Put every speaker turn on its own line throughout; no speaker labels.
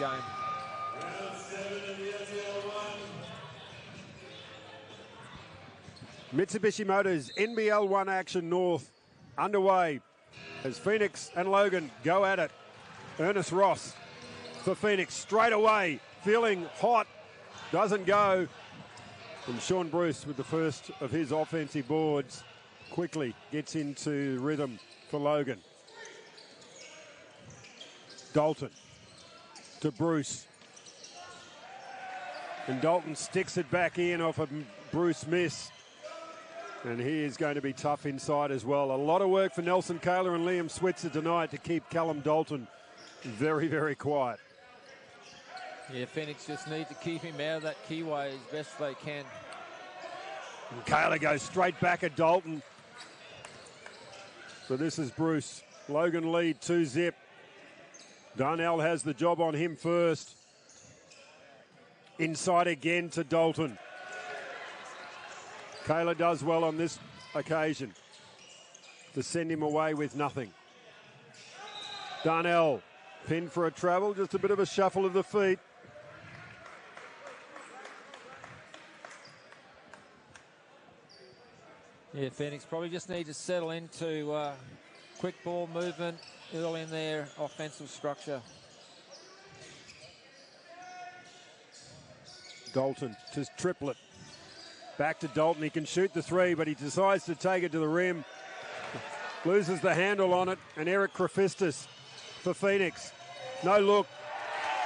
game.
Mitsubishi Motors NBL 1 action north underway as Phoenix and Logan go at it. Ernest Ross for Phoenix straight away, feeling hot, doesn't go. And Sean Bruce with the first of his offensive boards quickly gets into rhythm for Logan. Dalton to Bruce. And Dalton sticks it back in off a Bruce miss. And he is going to be tough inside as well. A lot of work for Nelson Kaler and Liam Switzer tonight to keep Callum Dalton very, very quiet.
Yeah, Phoenix just need to keep him out of that keyway as best they can.
And Kaler goes straight back at Dalton. So this is Bruce. Logan lead 2-zip. Darnell has the job on him first. Inside again to Dalton. Kaler does well on this occasion to send him away with nothing. Darnell pinned for a travel, just a bit of a shuffle of the feet.
Yeah, Phoenix probably just need to settle into quick ball movement early in their offensive structure.
Dalton to Triplet. Back to Dalton. He can shoot the three, but he decides to take it to the rim. Loses the handle on it. And Erik Kafritsas for Phoenix. No look.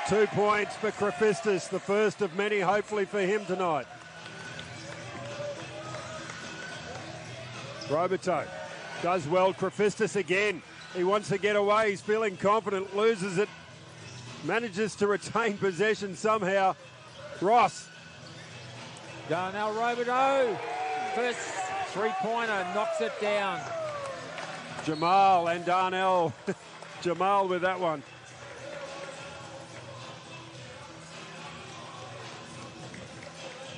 2 points for Kafritsas, the first of many, hopefully, for him tonight. Roberto does well. Kafritsas again. He wants to get away. He's feeling confident. Loses it. Manages to retain possession somehow. Ross.
Darnell Roberto. First three-pointer. Knocks it down.
Jamal and Darnell. Jamal with that one.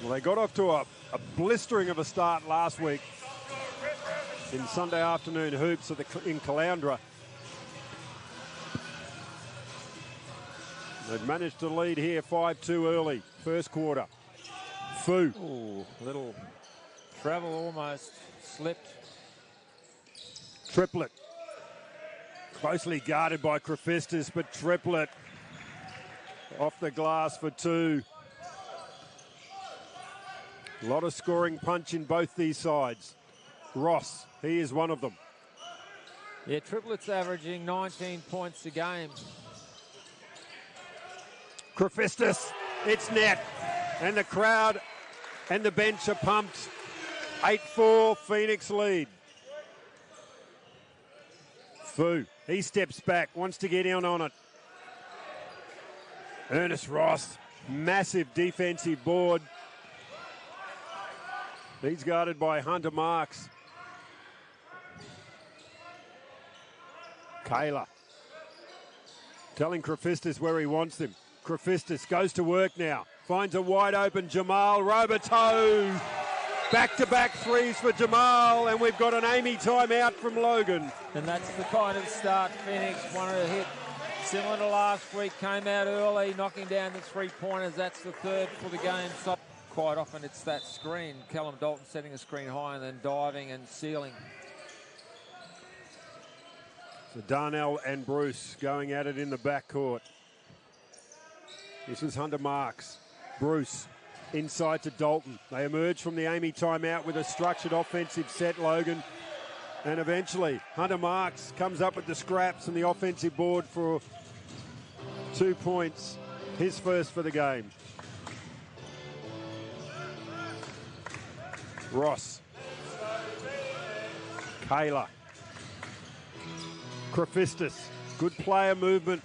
Well, they got off to a blistering of a start last week in Sunday afternoon hoops in Caloundra. They've managed to lead here 5-2 early, first quarter. Fu.
Ooh, little travel almost slipped.
Triplet. Closely guarded by Kafritsas, but Triplet off the glass for two. A lot of scoring punch in both these sides. Ross, he is one of them.
Yeah, Triplet's averaging 19 points a game.
Kafritsas, it's net. And the crowd and the bench are pumped. 8-4, Phoenix lead. Fu, he steps back, wants to get in on it. Ernest Ross, massive defensive board. He's guarded by Hunter Marks. Kaler telling Kafritsas where he wants them. Kafritsas goes to work now. Finds a wide open Jamal Roberto. Back-to-back threes for Jamal, and we've got an Amy timeout from Logan.
And that's the kind of start Phoenix wanted to hit. Similar to last week, came out early, knocking down the three-pointers. That's the third for the game. So quite often it's that screen. Callum Dalton setting a screen high and then diving and sealing.
So Darnell and Bruce going at it in the backcourt. This is Hunter Marks. Bruce inside to Dalton. They emerge from the Amy timeout with a structured offensive set, Logan. And eventually, Hunter Marks comes up with the scraps and the offensive board for 2 points. His first for the game. Ross. Kaler. Kafritsas. Good player movement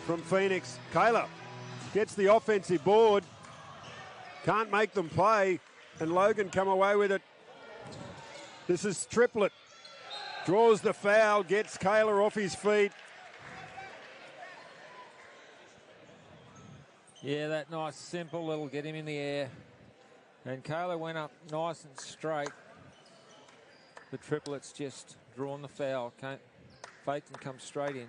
from Phoenix. Kaler gets the offensive board. Can't make them play. And Logan come away with it. This is Triplet. Draws the foul, gets Kaler off his feet.
Yeah, that nice simple little get him in the air. And Kaler went up nice and straight. The Triplet's just drawn the foul. Faked and come straight in.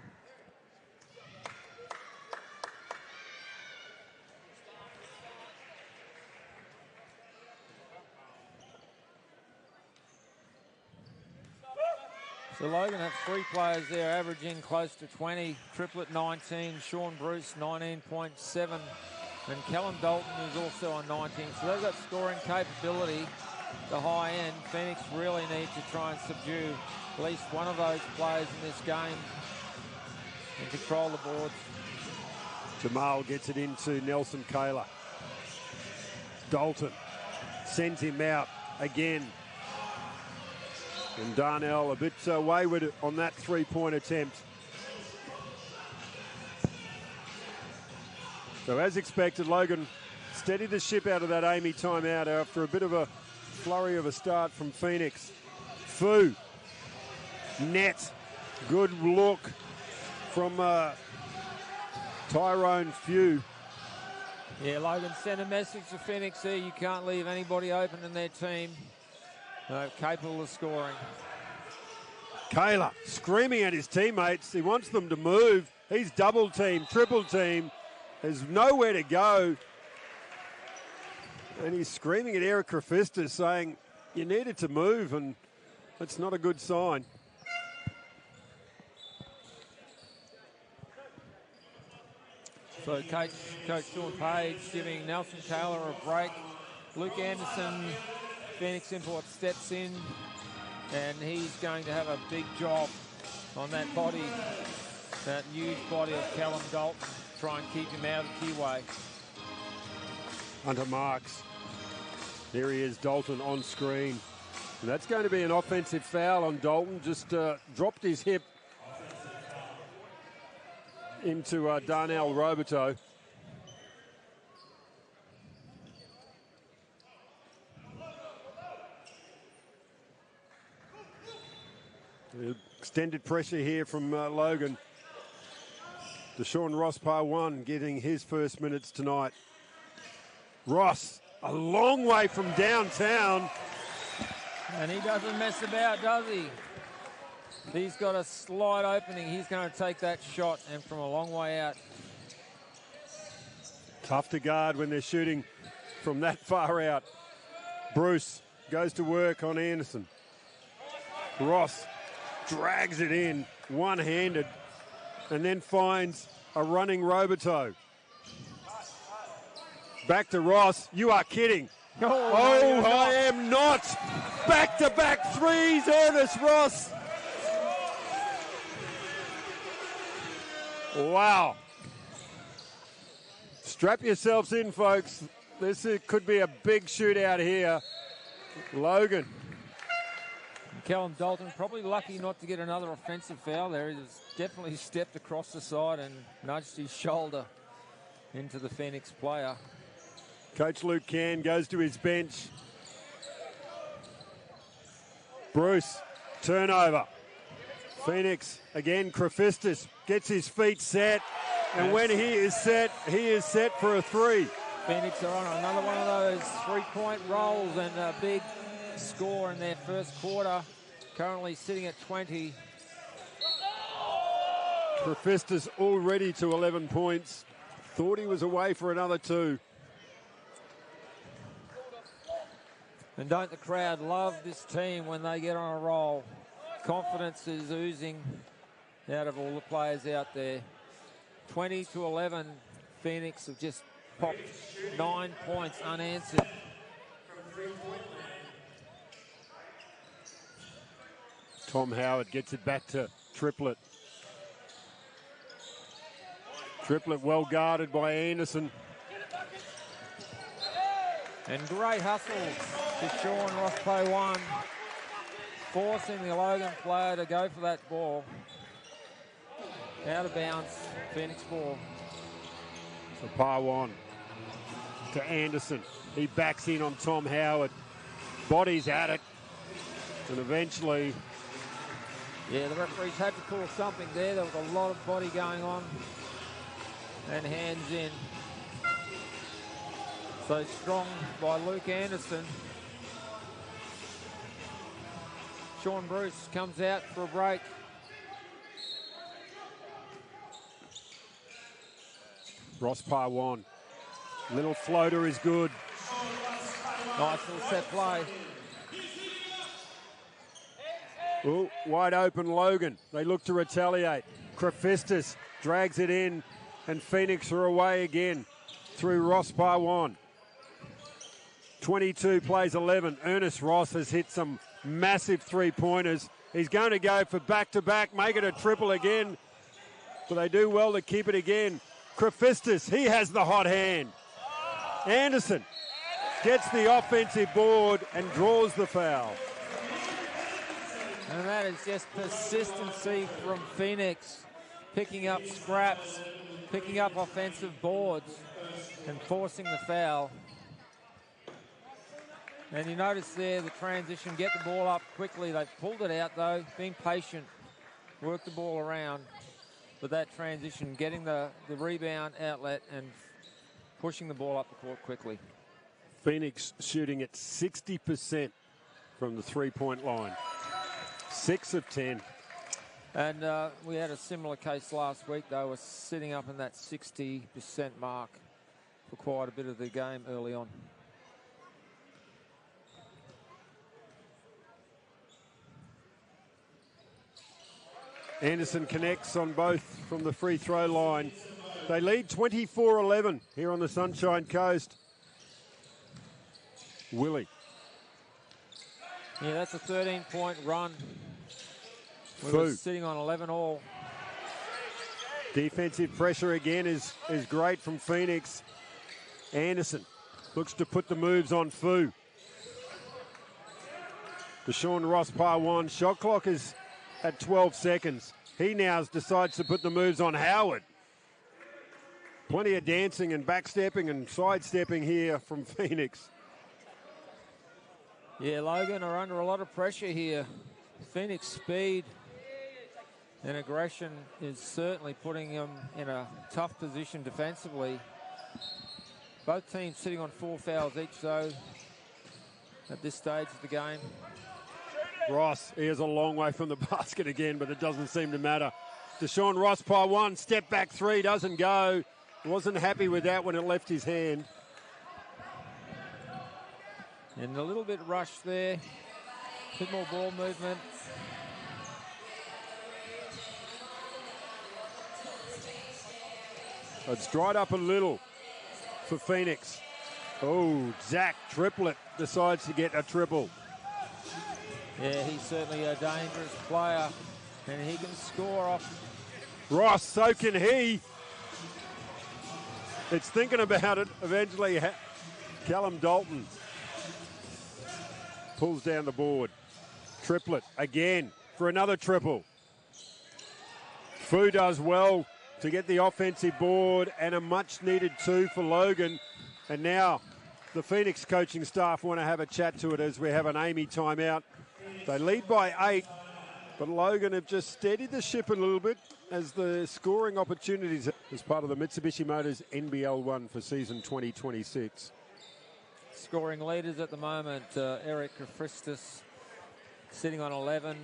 So Logan have 3 players there averaging close to 20. Triplet 19, Sean Bruce 19.7, and Callum Dalton is also on 19. So they've got scoring capability, the high end. Phoenix really need to try and subdue at least one of those players in this game and control the boards.
Jamal gets it into Nelson Kayla. Dalton sends him out again. And Darnell a bit wayward on that 3-point attempt. So as expected, Logan steadied the ship out of that Amy timeout after a bit of a flurry of a start from Phoenix. Fu, net, good look from Tyrone Few.
Yeah, Logan sent a message to Phoenix there. You can't leave anybody open in their team. Capable of scoring.
Kayla screaming at his teammates. He wants them to move. He's double team, triple team. There's nowhere to go. And he's screaming at Erik Kafritsas saying, you needed to move, and that's not a good sign.
So Coach Sean Page giving Nelson Taylor a break. Luke Anderson, Phoenix import, steps in, and he's going to have a big job on that body, that huge body of Callum Dalton. Try and keep him out of the keyway.
Hunter marks. There he is, Dalton on screen. And that's going to be an offensive foul on Dalton. Just dropped his hip into Darnell Roberto. Extended pressure here from Logan. Deshaun Ross Parwan getting his first minutes tonight. Ross, a long way from downtown.
And he doesn't mess about, does he? He's got a slight opening. He's going to take that shot, and from a long way out.
Tough to guard when they're shooting from that far out. Bruce goes to work on Anderson. Ross drags it in one-handed and then finds a running Roberto. Back to Ross. You are kidding. Oh, I am not. Back-to-back threes, Ernest Ross. Wow. Strap yourselves in, folks. This could be a big shootout here. Logan.
Callum Dalton probably lucky not to get another offensive foul there. He's definitely stepped across the side and nudged his shoulder into the Phoenix player.
Coach Luke Cann goes to his bench. Bruce, turnover. Phoenix, again, Kafritsas gets his feet set. And when he is set for a three.
Phoenix are on another one of those three-point rolls and a big score in their first quarter. Currently sitting at 20.
Kafritsas already to 11 points. Thought he was away for another 2.
And don't the crowd love this team when they get on a roll? Confidence is oozing out of all the players out there. 20-11, Phoenix have just popped 9 points unanswered.
Tom Howard gets it back to Triplet. Triplet well guarded by Anderson.
And great hustle to Sean Ross Parwan, forcing the Logan player to go for that ball. Out of bounds, Phoenix ball.
So Parwan to Anderson. He backs in on Tom Howard. Bodies at it. And eventually...
Yeah, the referees had to call something there. There was a lot of body going on. And hands in. So strong by Luke Anderson. Sean Bruce comes out for a break.
Ross Parwan. Little floater is good.
Nice little set play.
Ooh, wide open Logan. They look to retaliate. Kafritsas drags it in, and Phoenix are away again through Ross Parwan. 22 plays 11. Ernest Ross has hit some massive three-pointers. He's going to go for back-to-back, make it a triple again. But they do well to keep it again. Kafritsas, he has the hot hand. Anderson gets the offensive board and draws the foul.
And that is just persistency from Phoenix, picking up scraps, picking up offensive boards, and forcing the foul. And you notice there the transition, get the ball up quickly. They've pulled it out though, being patient, work the ball around. But that transition, getting the rebound outlet and pushing the ball up the court quickly.
Phoenix shooting at 60% from the three-point line. 6 of 10.
And we had a similar case last week, though, was sitting up in that 60% mark for quite a bit of the game early on.
Anderson connects on both from the free throw line. They lead 24-11 here on the Sunshine Coast. Willie.
Yeah, that's a 13-point run. We
Fu.
were sitting on 11 all.
Defensive pressure again is great from Phoenix. Anderson looks to put the moves on Fu. Deshaun Ross Parwan, shot clock is at 12 seconds. He now decides to put the moves on Howard. Plenty of dancing and backstepping and sidestepping here from Phoenix.
Yeah, Logan are under a lot of pressure here. Phoenix speed and aggression is certainly putting them in a tough position defensively. Both teams sitting on 4 fouls each, though, at this stage of the game.
Ross, he is a long way from the basket again, but it doesn't seem to matter. Deshaun Ross Parwan, step back three, doesn't go. Wasn't happy with that when it left his hand.
And a little bit rushed there. A bit more ball movement.
It's dried up a little for Phoenix. Oh, Zach Triplett decides to get a triple.
Yeah, he's certainly a dangerous player, and he can score off.
Ross, so can he. It's thinking about it. Eventually, Callum Dalton pulls down the board. Triplett again for another triple. Fu does well to get the offensive board and a much-needed 2 for Logan. And now the Phoenix coaching staff want to have a chat to it as we have an Amy timeout. They lead by 8, but Logan have just steadied the ship a little bit as the scoring opportunities as part of the Mitsubishi Motors NBL 1 for season 2026.
Scoring leaders at the moment, Erik Kafritsas sitting on 11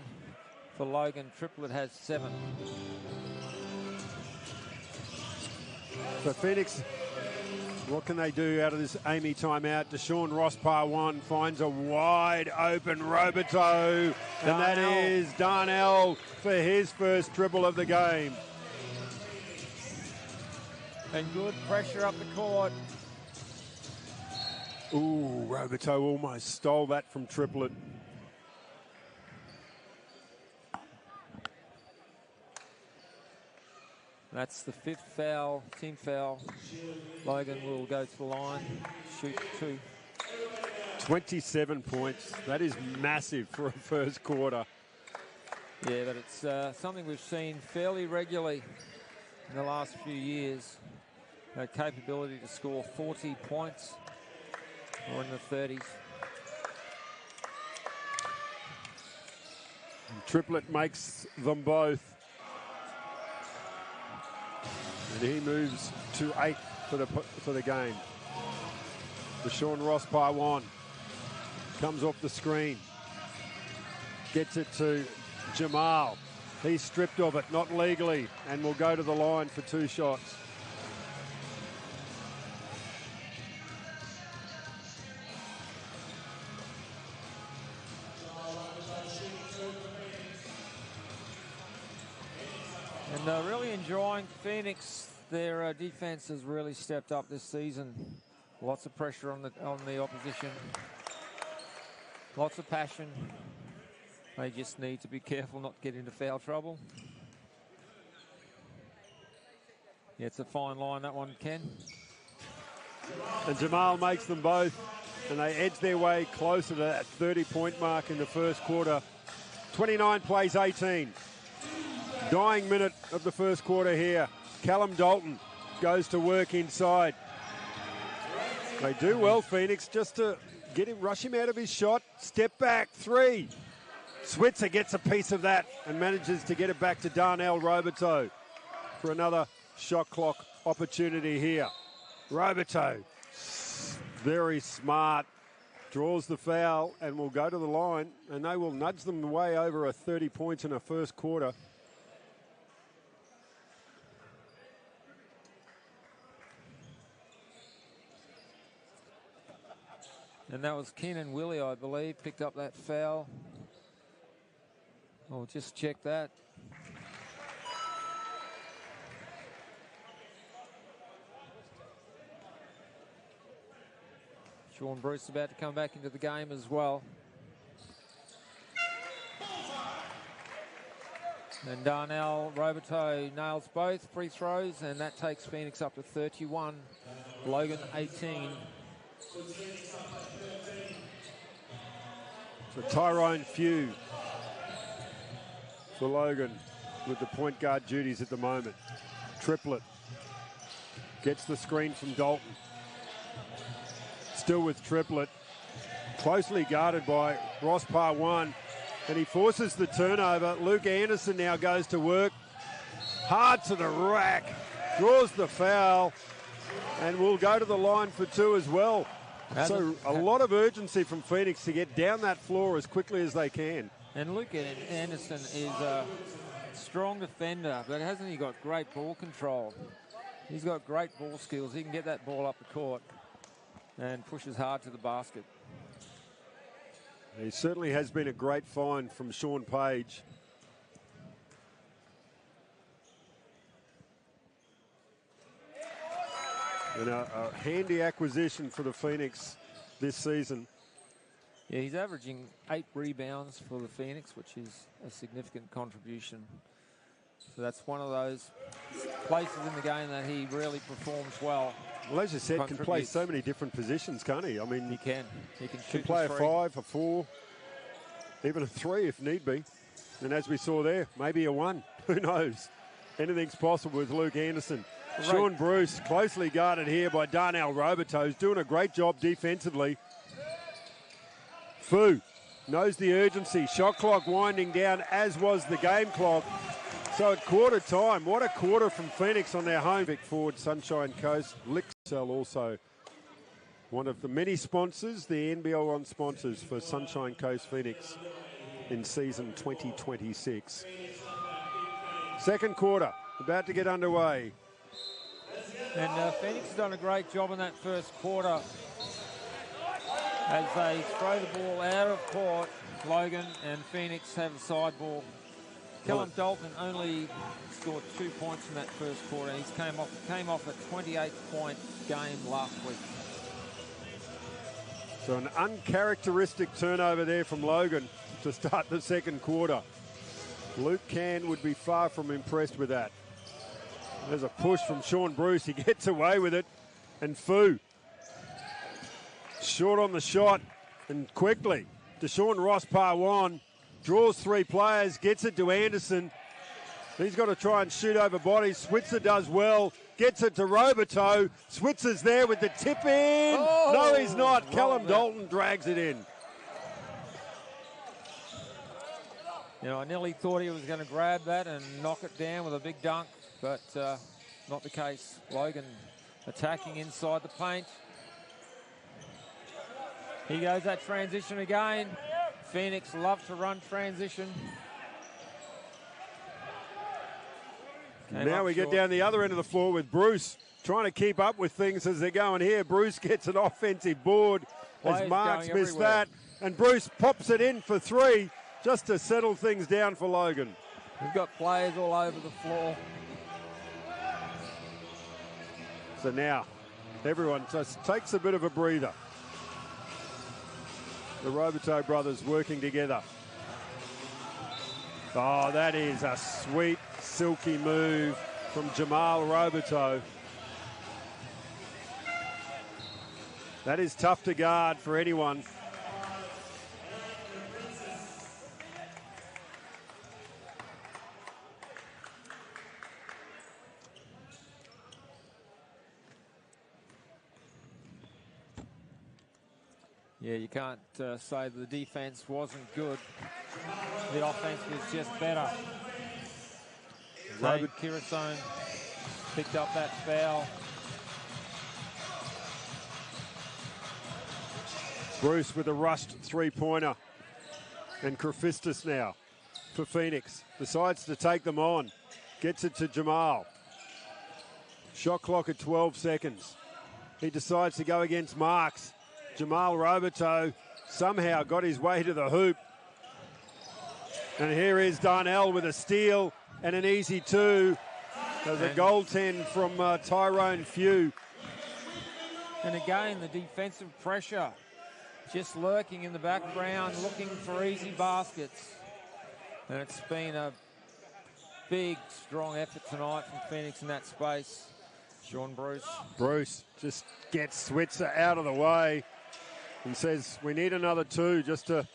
for Logan. Triplett has 7.
So Phoenix, what can they do out of this Amy timeout? Deshaun Ross Parwan finds a wide open Roberto, and that is Darnell for his first triple of the game.
And good pressure up the court.
Ooh, Roberto almost stole that from Triplett.
That's the 5th foul, team foul. Logan will go to the line, shoot 2.
27 points. That is massive for a first quarter.
Yeah, but it's something we've seen fairly regularly in the last few years. That capability to score 40 points or in the 30s.
Triplett makes them both. And he moves to 8 for the game. Deshaun Ross Parwan comes off the screen. Gets it to Jamal. He's stripped of it, not legally, and will go to the line for 2 shots.
really enjoying Phoenix. Their defense has really stepped up this season. Lots of pressure on the opposition. Lots of passion. They just need to be careful not to get into foul trouble. Yeah, it's a fine line, that one, Ken.
And Jamal makes them both, and they edge their way closer to that 30-point mark in the first quarter. 29 plays 18. Dying minute of the first quarter here. Callum Dalton goes to work inside. They do well, Phoenix, just to rush him out of his shot. Step back, three. Switzer gets a piece of that and manages to get it back to Darnell Roberto for another shot clock opportunity here. Roberto, very smart, draws the foul and will go to the line, and they will nudge them way over 30 points in a first quarter.
And that was Keenan Willie, I believe, picked up that foul. I'll just check that. Sean Bruce about to come back into the game as well. And Darnell Roberto nails both free throws, and that takes Phoenix up to 31. Logan 18.
So Tyrone Few for Logan with the point guard duties at the moment. Triplet gets the screen from Dalton. Still with Triplet. Closely guarded by Ross Parwan. And he forces the turnover. Luke Anderson now goes to work. Hard to the rack. Draws the foul. And will go to the line for two as well. So a lot of urgency from Phoenix to get down that floor as quickly as they can.
And Luke Anderson is a strong defender, but hasn't he got great ball control? He's got great ball skills. He can get that ball up the court and pushes hard to the basket.
He certainly has been a great find from Sean Page. And a handy acquisition for the Phoenix this season.
Yeah, he's averaging 8 rebounds for the Phoenix, which is a significant contribution. So that's one of those places in the game that he really performs well.
Well, as you said, can play so many different positions, can't he? I mean,
he can. He can shoot
play a 5, a 4, even a 3 if need be. And as we saw there, maybe a 1. Who knows? Anything's possible with Luke Anderson. Right. Sean Bruce closely guarded here by Darnell Roberto, who's doing a great job defensively. Fu knows the urgency. Shot clock winding down, as was the game clock. So at quarter time, what a quarter from Phoenix on their home. Vic Ford, Sunshine Coast, Lixel also one of the many sponsors, the NBL One sponsors for Sunshine Coast Phoenix in season 2026. Second quarter, about to get underway.
And Phoenix has done a great job in that first quarter as they throw the ball out of court. Logan and Phoenix have a side ball. Callum Dalton only scored 2 points in that first quarter. He came off a 28-point game last week.
So an uncharacteristic turnover there from Logan to start the second quarter. Luke Can would be far from impressed with that. There's a push from Sean Bruce. He gets away with it. And Fu short on the shot and quickly. Deshaun Ross Parwan draws 3 players, gets it to Anderson. He's got to try and shoot over bodies. Switzer does well, gets it to Roberto. Switzer's there with the tip in. Oh, no, he's not. Callum Dalton drags it in.
You know, I nearly thought he was going to grab that and knock it down with a big dunk, but not the case. Logan attacking inside the paint. Here goes that transition again. Phoenix love to run transition.
Now we get down the other end of the floor with Bruce trying to keep up with things as they're going here. Bruce gets an offensive board as Marks missed that. And Bruce pops it in for 3 just to settle things down for Logan.
We've got players all over the floor.
So now everyone just takes a bit of a breather. The Roberto brothers working together. Oh, that is a sweet, silky move from Jamal Roberto. That is tough to guard for anyone.
Yeah, you can't say the defense wasn't good. The offense was just better. David Kirasone picked up that foul.
Bruce with a rushed three-pointer. And Kafritsas now for Phoenix. Decides to take them on. Gets it to Jamal. Shot clock at 12 seconds. He decides to go against Marks. Jamal Roberto somehow got his way to the hoop. And here is Darnell with a steal and an easy two. There's a goaltend from Tyrone Few.
And again, the defensive pressure just lurking in the background, looking for easy baskets. And it's been a big, strong effort tonight from Phoenix in that space. Sean Bruce. Bruce
just gets Switzer out of the way and says, we need another two just to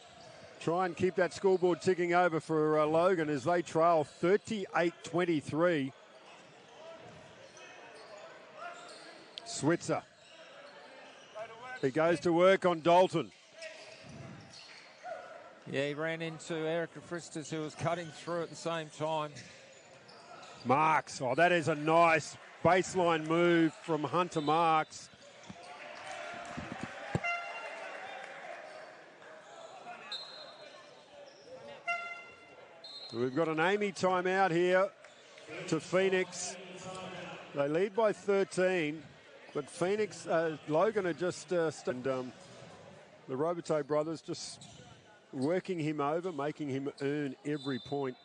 try and keep that scoreboard ticking over for Logan as they trail 38-23. Switzer. He goes to work on Dalton.
Yeah, he ran into Erik Kafritsas, who was cutting through at the same time.
Marks. Oh, that is a nice baseline move from Hunter Marks. We've got an Amy timeout here to Phoenix. They lead by 13, but Phoenix, Logan are just, the Roberto brothers just working him over, making him earn every point.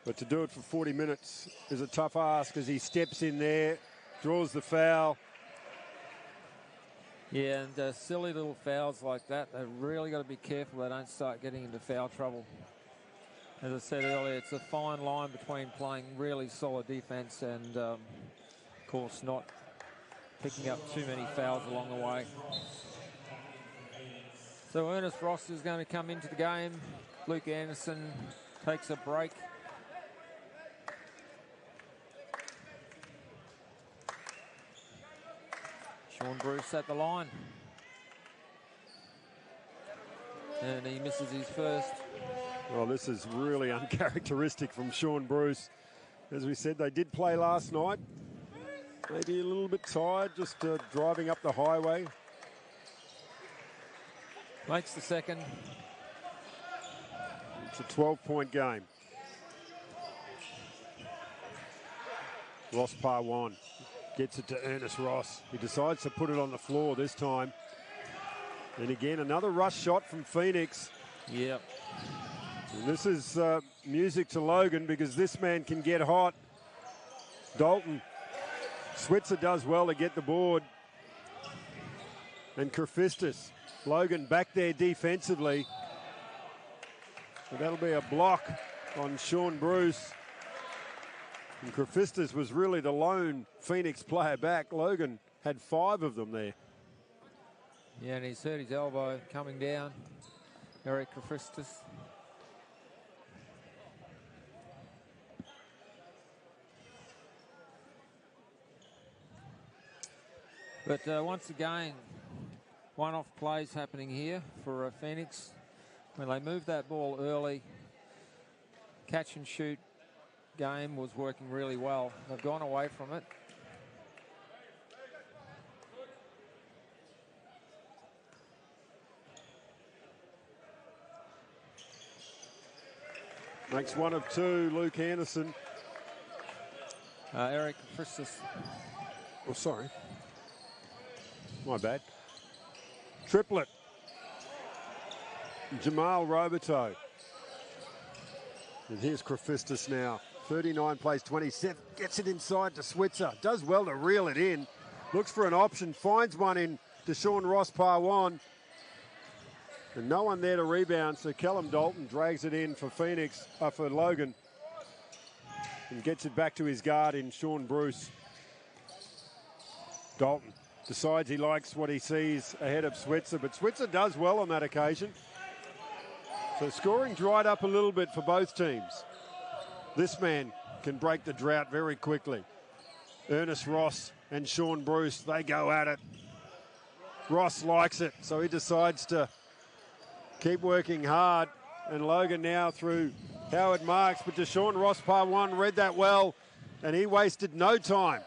But to do it for 40 minutes is a tough ask as he steps in there, draws the foul.
Yeah, and silly little fouls like that, they've really got to be careful they don't start getting into foul trouble. As I said earlier, it's a fine line between playing really solid defense and, of course, not picking up too many fouls along the way. So Ernest Ross is going to come into the game. Luke Anderson takes a break. Sean Bruce at the line. And he misses his first.
Well, this is really uncharacteristic from Sean Bruce. As we said, they did play last night. Maybe a little bit tired, just driving up the highway.
Makes the second.
It's a 12-point game. Ross Parwan gets it to Ernest Ross. He decides to put it on the floor this time. And again, another rush shot from Phoenix.
Yep.
And this is music to Logan because this man can get hot. Dalton. Switzer does well to get the board. And Kafritsas. Logan back there defensively. So that'll be a block on Sean Bruce. And Kafritsas was really the lone Phoenix player back. Logan had 5 of them there.
Yeah, and he's hurt his elbow coming down. Erik Kafritsas. But once again, one-off plays happening here for Phoenix. When they moved that ball early, catch and shoot game was working really well. They've gone away from it.
Makes 1 of 2, Luke Anderson.
Erik Kafritsas.
Oh, sorry. My bad. Triplet. Jamal Roberto. And here's Kafritsas now. 39 plays 27. Gets it inside to Switzer. Does well to reel it in. Looks for an option. Finds one in Deshaun Ross Parwan. And no one there to rebound, so Callum Dalton drags it in for for Logan. And gets it back to his guard in Sean Bruce. Dalton decides he likes what he sees ahead of Switzer, but Switzer does well on that occasion. So scoring dried up a little bit for both teams. This man can break the drought very quickly. Ernest Ross and Sean Bruce, they go at it. Ross likes it, so he decides to keep working hard. And Logan now through Howard Marks, but Deshaun Ross Parwan read that well, and he wasted no time.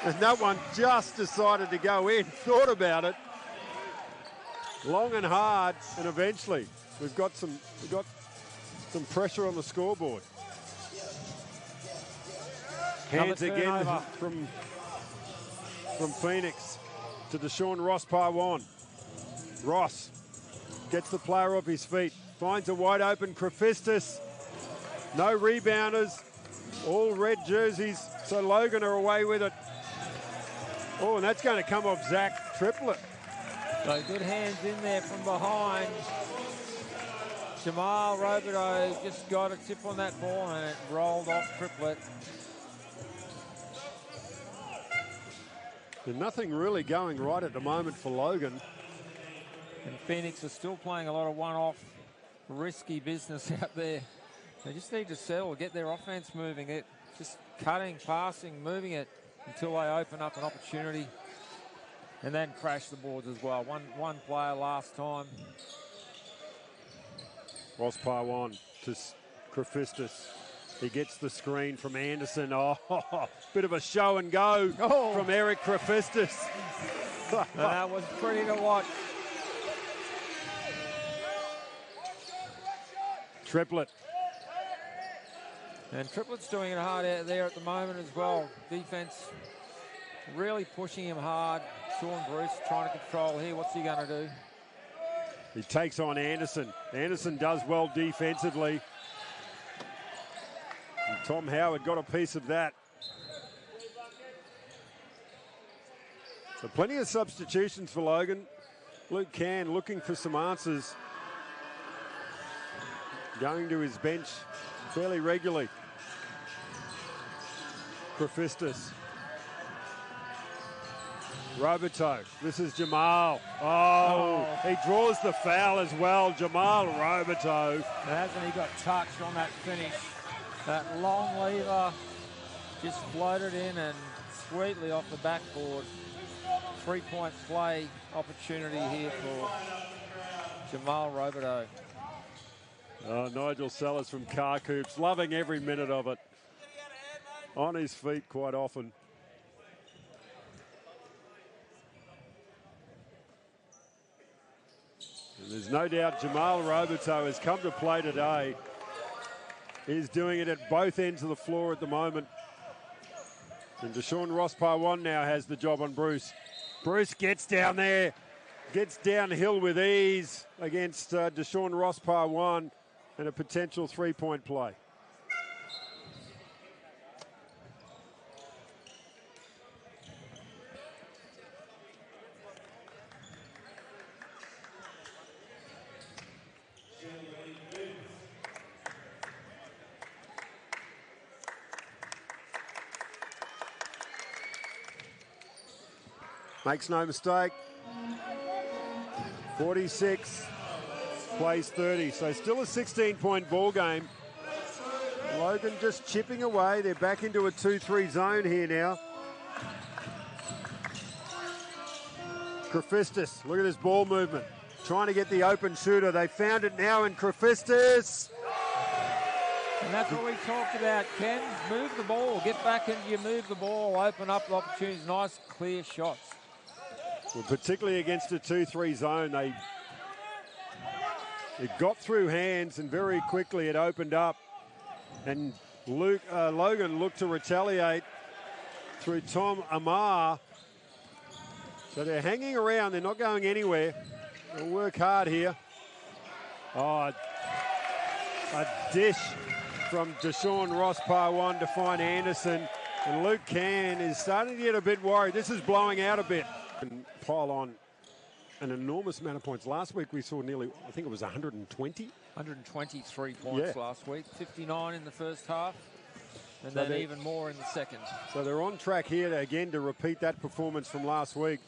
And that one just decided to go in, thought about it, long and hard, and eventually we've got some pressure on the scoreboard. Hands again from Phoenix to Deshaun Ross Parwan. Ross gets the player off his feet, finds a wide open Kafritsas. No rebounders, all red jerseys, so Logan are away with it. Oh, and that's going to come off Zach Triplett.
So good hands in there from behind. Jamal Robideau just got a tip on that ball and it rolled off Triplett.
There's nothing really going right at the moment for Logan.
And Phoenix are still playing a lot of one-off risky business out there. They just need to settle, get their offense moving it. Just cutting, passing, moving it until they open up an opportunity. And then crash the boards as well. One player last time.
Ross Parwan to Kafritsas. He gets the screen from Anderson. Oh, bit of a show and go from Erik Kafritsas.
That was pretty to watch.
Triplett.
And Triplett's doing it hard out there at the moment as well. Defense really pushing him hard. Sean Bruce trying to control here. What's he going to do?
He takes on Anderson. Anderson does well defensively. And Tom Howard got a piece of that. So plenty of substitutions for Logan. Luke Cann looking for some answers. Going to his bench fairly regularly. Kafritsas. Robideau. This is Jamal. Oh, he draws the foul as well. Jamal Robideau.
Hasn't he got touched on that finish? That long lever just floated in and sweetly off the backboard. 3-point play opportunity here for Jamal Robideau.
Nigel Sellers from Car Coops, loving every minute of it. On his feet quite often. And there's no doubt Jamal Robideau has come to play today. He's doing it at both ends of the floor at the moment. And Deshaun Ross Parwan now has the job on Bruce. Bruce gets down there, gets downhill with ease against Deshaun Ross Parwan. And a potential 3-point play. Makes no mistake. 46. Plays 30, so still a 16-point ball game. Logan just chipping away. They're back into a 2-3 zone here now. Kafritsas, look at this ball movement. Trying to get the open shooter. They found it now in Kafritsas.
And that's what we talked about, Ken. Move the ball, get back into you, move the ball, open up the opportunities. Nice, clear shots.
Well, particularly against a 2-3 zone, it got through hands and very quickly it opened up. And Logan looked to retaliate through Tom Amar. So they're hanging around. They're not going anywhere. They'll work hard here. Oh, A dish from Deshaun Ross Parwan to find Anderson. And Luke Can is starting to get a bit worried. This is blowing out a bit. And pile on an enormous amount of points. Last week we saw nearly, I think it was 120.
123 points last week. 59 in the first half. And then even more in the second.
So they're on track here again to repeat that performance from last week.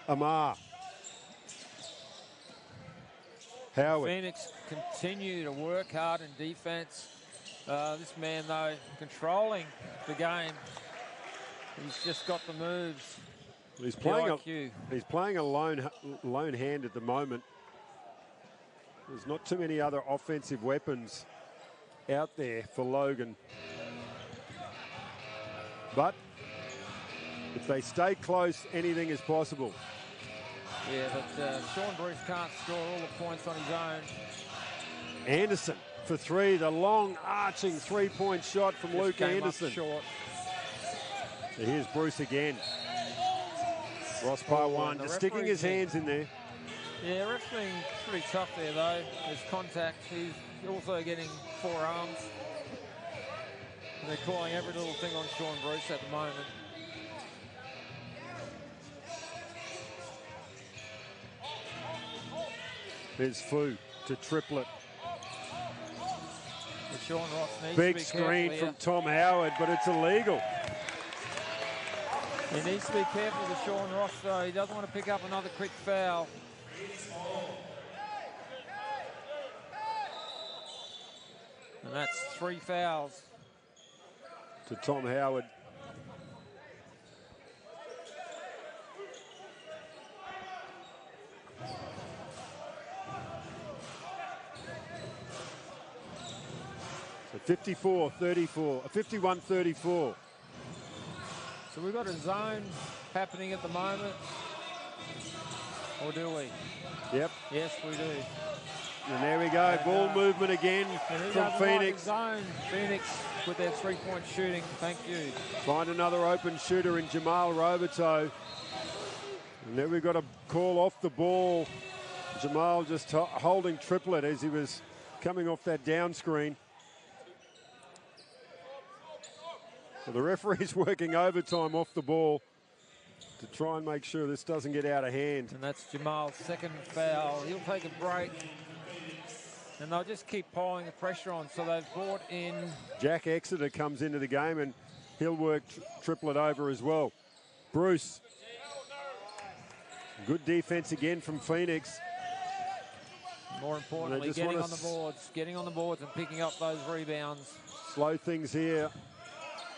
Amar. Howard.
Phoenix continue to work hard in defense. This man, though, controlling the game. He's just got the moves.
He's playing a lone hand at the moment. There's not too many other offensive weapons out there for Logan. But if they stay close, anything is possible.
Yeah, but Sean Bruce can't score all the points on his own.
Anderson for three, the long arching three-point shot from Luke Anderson.
Short.
So here's Bruce again. Ross Parwan just sticking his hands in there.
Yeah, refereeing pretty tough there though. There's contact. He's also getting forearms. And they're calling every little thing on Sean Bruce at the moment.
There's Fu to triplet.
Sean Ross needs
Big
to be
screen
careful
from
here.
Tom Howard, but it's illegal.
He needs to be careful with Sean Ross though. He doesn't want to pick up another quick foul. And that's 3 fouls.
To Tom Howard. So 54-34, 51-34.
So we've got a zone happening at the moment. Or do we?
Yep.
Yes, we do.
And there we go, ball movement again from Phoenix.
Zone. Phoenix with their three-point shooting. Thank you.
Find another open shooter in Jamal Roberto. And then we've got a call off the ball. Jamal just holding triplet as he was coming off that down screen. So the referee's working overtime off the ball to try and make sure this doesn't get out of hand.
And that's Jamal's second foul. He'll take a break. And they'll just keep piling the pressure on. So they've brought in...
Jack Exeter comes into the game and he'll work triplet over as well. Bruce. Good defense again from Phoenix.
More importantly, getting on the boards and picking up those rebounds.
Slow things here.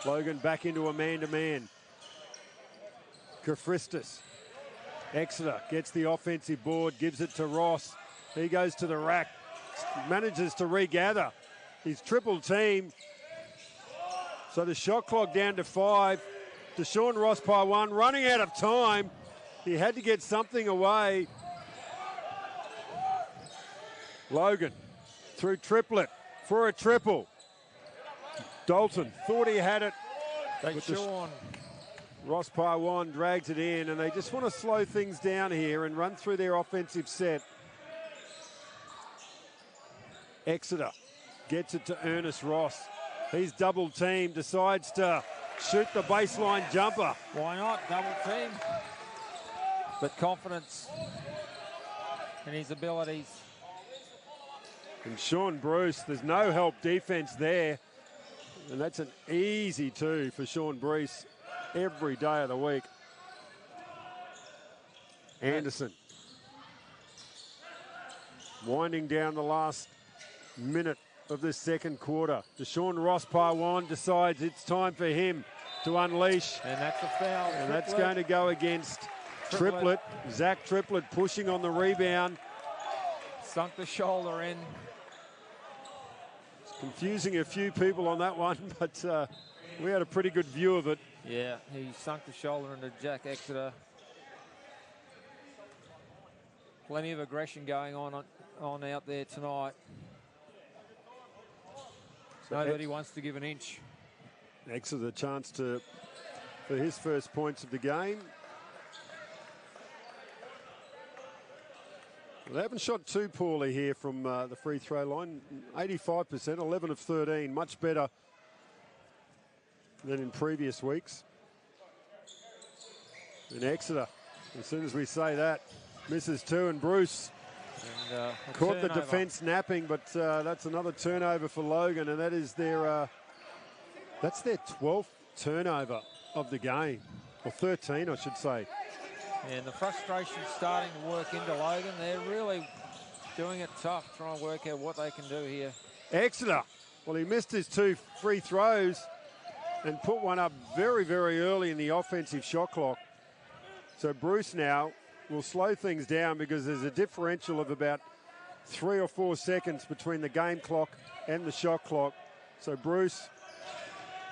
Logan back into a man-to-man. Kafritsas. Exeter gets the offensive board, gives it to Ross. He goes to the rack, manages to regather. He's triple team. So the shot clock down to 5. Deshaun Ross Parwan running out of time. He had to get something away. Logan through triplet for a triple. Dalton thought he had it.
Sean
Ross Parwan drags it in, and they just want to slow things down here and run through their offensive set. Exeter gets it to Ernest Ross. He's double teamed, decides to shoot the baseline jumper.
Why not? Double team. But confidence in his abilities.
And Sean Bruce, there's no help defense there. And that's an easy 2 for Sean Bruce every day of the week. Anderson. Winding down the last minute of the second quarter. Deshaun Ross Parwan decides it's time for him to unleash.
And that's a foul.
And that's going to go against Triplet. Zach Triplet pushing on the rebound.
Sunk the shoulder in.
Confusing a few people on that one, but we had a pretty good view of it.
Yeah, he sunk the shoulder into Jack Exeter. Plenty of aggression going on out there tonight. So nobody wants to give an inch.
Exeter the chance for his first points of the game. They haven't shot too poorly here from the free throw line. 85%, 11 of 13, much better than in previous weeks. And Exeter, as soon as we say that, misses two, and Bruce caught the defence napping, but that's another turnover for Logan, and that is that's their 12th turnover of the game, or 13, I should say.
And the frustration starting to work into Logan. They're really doing it tough, trying to work out what they can do here.
Exeter, well, he missed his two free throws and put one up very, very early in the offensive shot clock. So Bruce now will slow things down because there's a differential of about 3 or 4 seconds between the game clock and the shot clock. So Bruce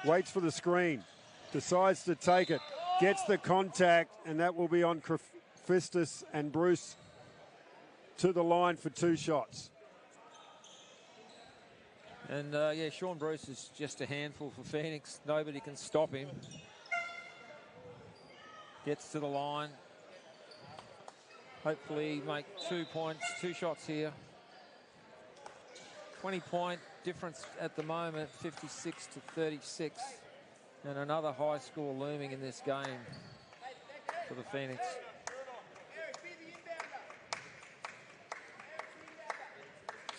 waits for the screen, decides to take it, gets the contact, and that will be on Kafritsas, and Bruce to the line for 2 shots.
And yeah, Sean Bruce is just a handful for Phoenix. Nobody can stop him. Gets to the line. Hopefully make 2 points, 2 shots here. 20-point difference at the moment, 56 to 36. And another high score looming in this game for the Phoenix.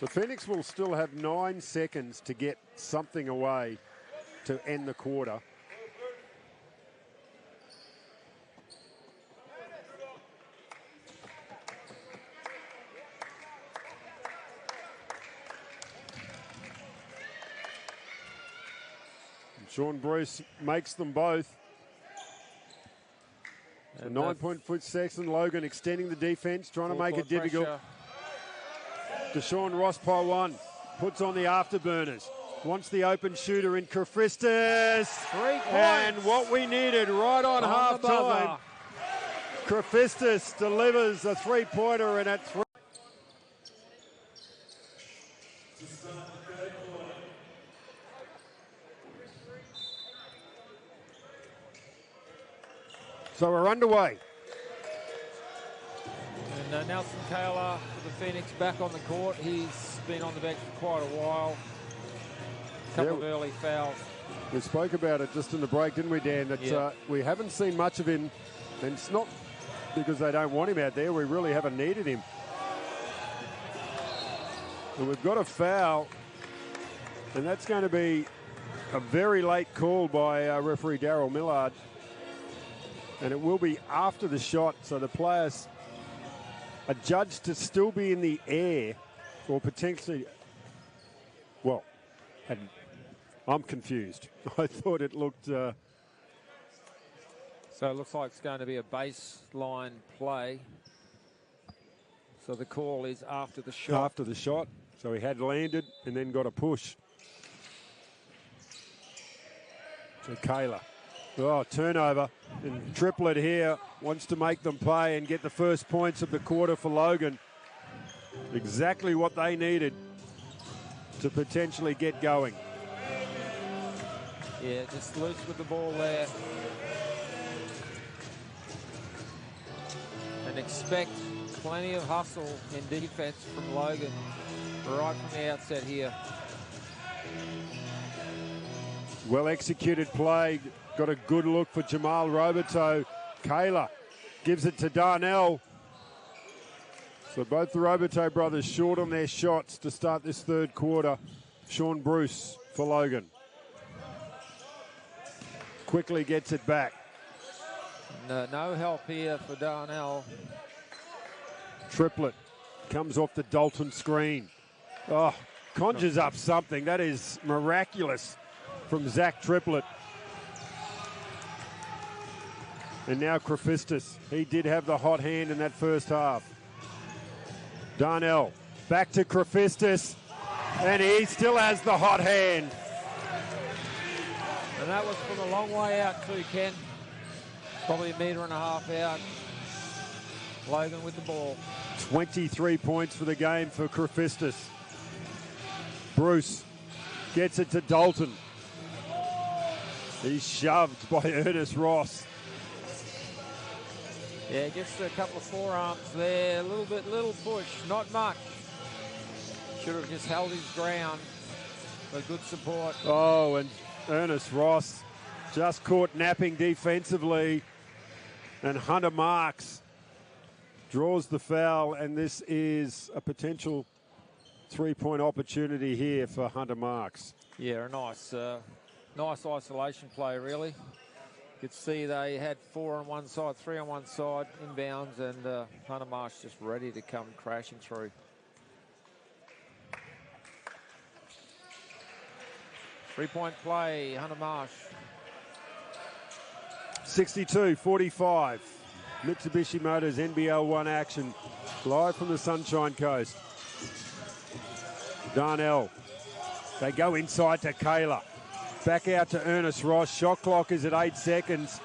So Phoenix will still have 9 seconds to get something away to end the quarter. Sean Bruce makes them both. A 9-point section. Logan extending the defense, trying to make it difficult. Deshaun Ross Paiwan puts on the afterburners. Wants the open shooter in Kafritsas.
3 points.
And what we needed right on half-time. Kafritsas delivers a 3-pointer, and at 3. So we're underway.
And Nelson Kayla for the Phoenix back on the court. He's been on the bench for quite a while. A couple of early fouls.
We spoke about it just in the break, didn't we, Dan? That we haven't seen much of him, and it's not because they don't want him out there. We really haven't needed him. And we've got a foul, and that's going to be a very late call by referee Daryl Millard. And it will be after the shot, so the players are judged to still be in the air, or potentially, well, I'm confused. I thought it looked...
So it looks like it's going to be a baseline play. So the call is after the shot.
After the shot, so he had landed and then got a push. So Kayla. Oh, turnover, and Triplet here wants to make them pay and get the first points of the quarter for Logan. Exactly what they needed to potentially get going.
Yeah, just loose with the ball there. And expect plenty of hustle in defense from Logan right from the outset here.
Well executed play. Got a good look for Jamal Roberto. Kayla gives it to Darnell. So both the Roberto brothers short on their shots to start this third quarter. Sean Bruce for Logan. Quickly gets it back.
No help here for Darnell.
Triplet comes off the Dalton screen. Oh, conjures up something. That is miraculous from Zach Triplet. And now Kafritsas. He did have the hot hand in that first half. Darnell back to Kafritsas, and he still has the hot hand.
And that was from a long way out too, Ken. Probably 1.5 meters out. Logan with the ball.
23 points for the game for Kafritsas. Bruce gets it to Dalton. He's shoved by Ernest Ross.
Yeah, just a couple of forearms there, a little push, not much. Should have just held his ground for good support.
Oh, and Ernest Ross just caught napping defensively, and Hunter Marks draws the foul, and this is a potential three-point opportunity here for Hunter Marks.
Yeah, a nice isolation play, really. You could see they had 4 on one side, 3 on one side, inbounds, and Hunter Marks just ready to come crashing through. Three-point play, Hunter Marsh.
62-45. Mitsubishi Motors NBL 1 action, live from the Sunshine Coast. Darnell. They go inside to Kayla. Back out to Ernest Ross. Shot clock is at 8 seconds.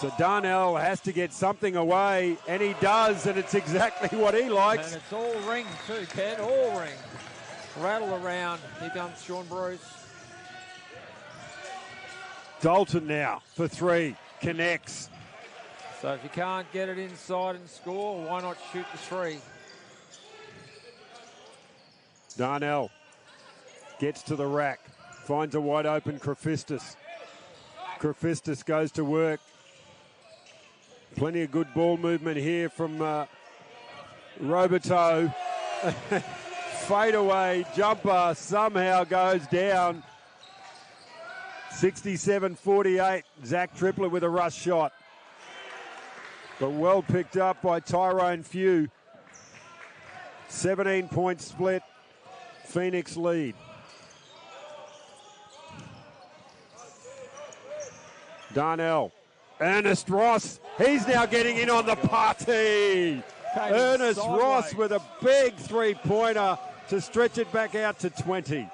So Darnell has to get something away, and he does, and it's exactly what he likes.
And it's all ring too, Ken, all ring. Rattle around. Here comes Sean Bruce.
Dalton now for 3. Connects.
So if you can't get it inside and score, why not shoot the 3?
Darnell gets to the rack. Finds a wide open Kafritsas. Kafritsas goes to work. Plenty of good ball movement here from Roberto. Fadeaway jumper somehow goes down. 67-48. Zach Tripler with a rush shot. But well picked up by Tyrone Few. 17-point split. Phoenix lead. Darnell. Ernest Ross. He's now getting in on the party. Ernest Ross with a big three-pointer to stretch it back out to 20.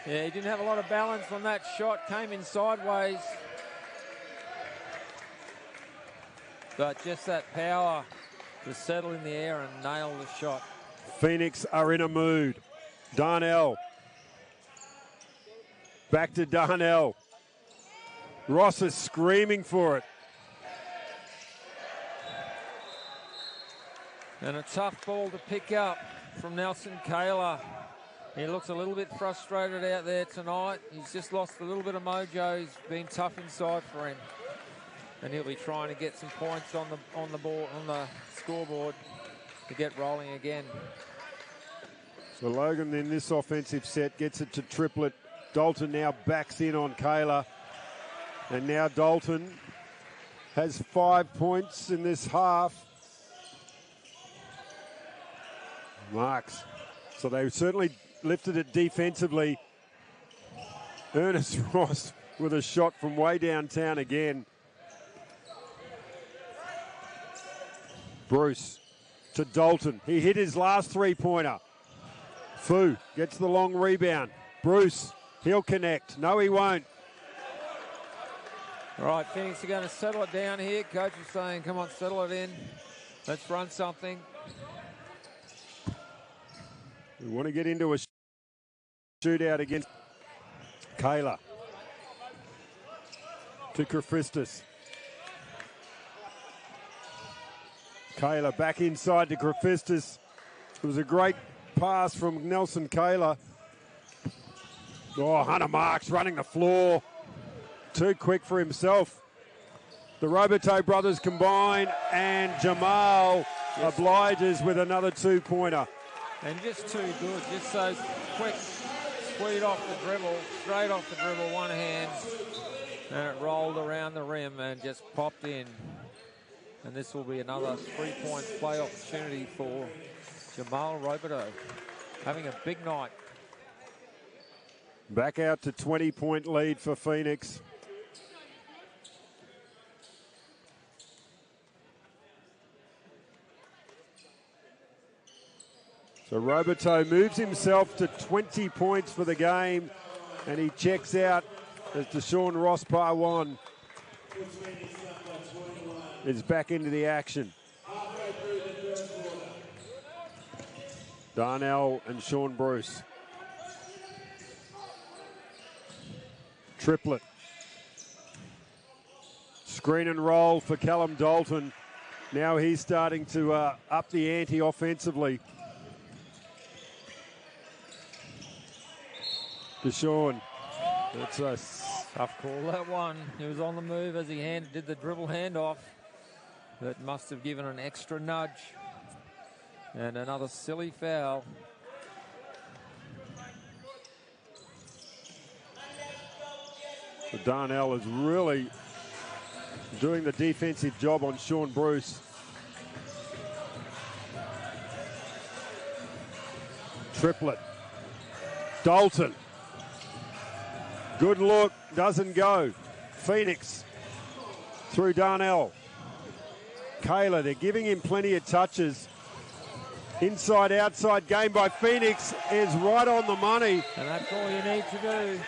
Yeah, he didn't have a lot of balance on that shot. Came in sideways. But just that power to settle in the air and nail the shot.
Phoenix are in a mood. Darnell. Back to Darnell. Ross is screaming for it.
And a tough ball to pick up from Nelson Kayla. He looks a little bit frustrated out there tonight. He's just lost a little bit of mojo. He's been tough inside for him. And he'll be trying to get some points on the board, on the scoreboard to get rolling again.
So Logan in this offensive set gets it to Triplet. Dalton now backs in on Kayla. And now Dalton has 5 points in this half. Marks. So they certainly lifted it defensively. Ernest Ross with a shot from way downtown again. Bruce to Dalton. He hit his last three-pointer. Fu gets the long rebound. Bruce, he'll connect. No, he won't.
All right, Phoenix are going to settle it down here. Coach is saying, come on, settle it in. Let's run something.
We want to get into a shootout against Kayla. To Kafritsas. Kayla back inside to Kafritsas. It was a great pass from Nelson Kayla. Oh, Hunter Marks running the floor. Too quick for himself. The Roberto brothers combine, and Jamal obliges with another two-pointer.
And just too good. Just so quick, sweet off the dribble, straight off the dribble, one hand. And it rolled around the rim and just popped in. And this will be another 3-point play opportunity for Jamal Roberto. Having a big night.
Back out to 20-point lead for Phoenix. So Roberto moves himself to 20 points for the game, and he checks out as Deshaun Ross Parwan is back into the action. Darnell and Sean Bruce. Triplet. Screen and roll for Callum Dalton. Now he's starting to up the ante offensively. Deshaun. That's a
tough call, that one. He was on the move as he did the dribble handoff. That must have given an extra nudge. And another silly foul.
So Darnell is really doing the defensive job on Sean Bruce. Triplet. Dalton. Good look, doesn't go. Phoenix through Darnell. Kayla, they're giving him plenty of touches. Inside, outside game by Phoenix is right on the money.
And that's all you need to do.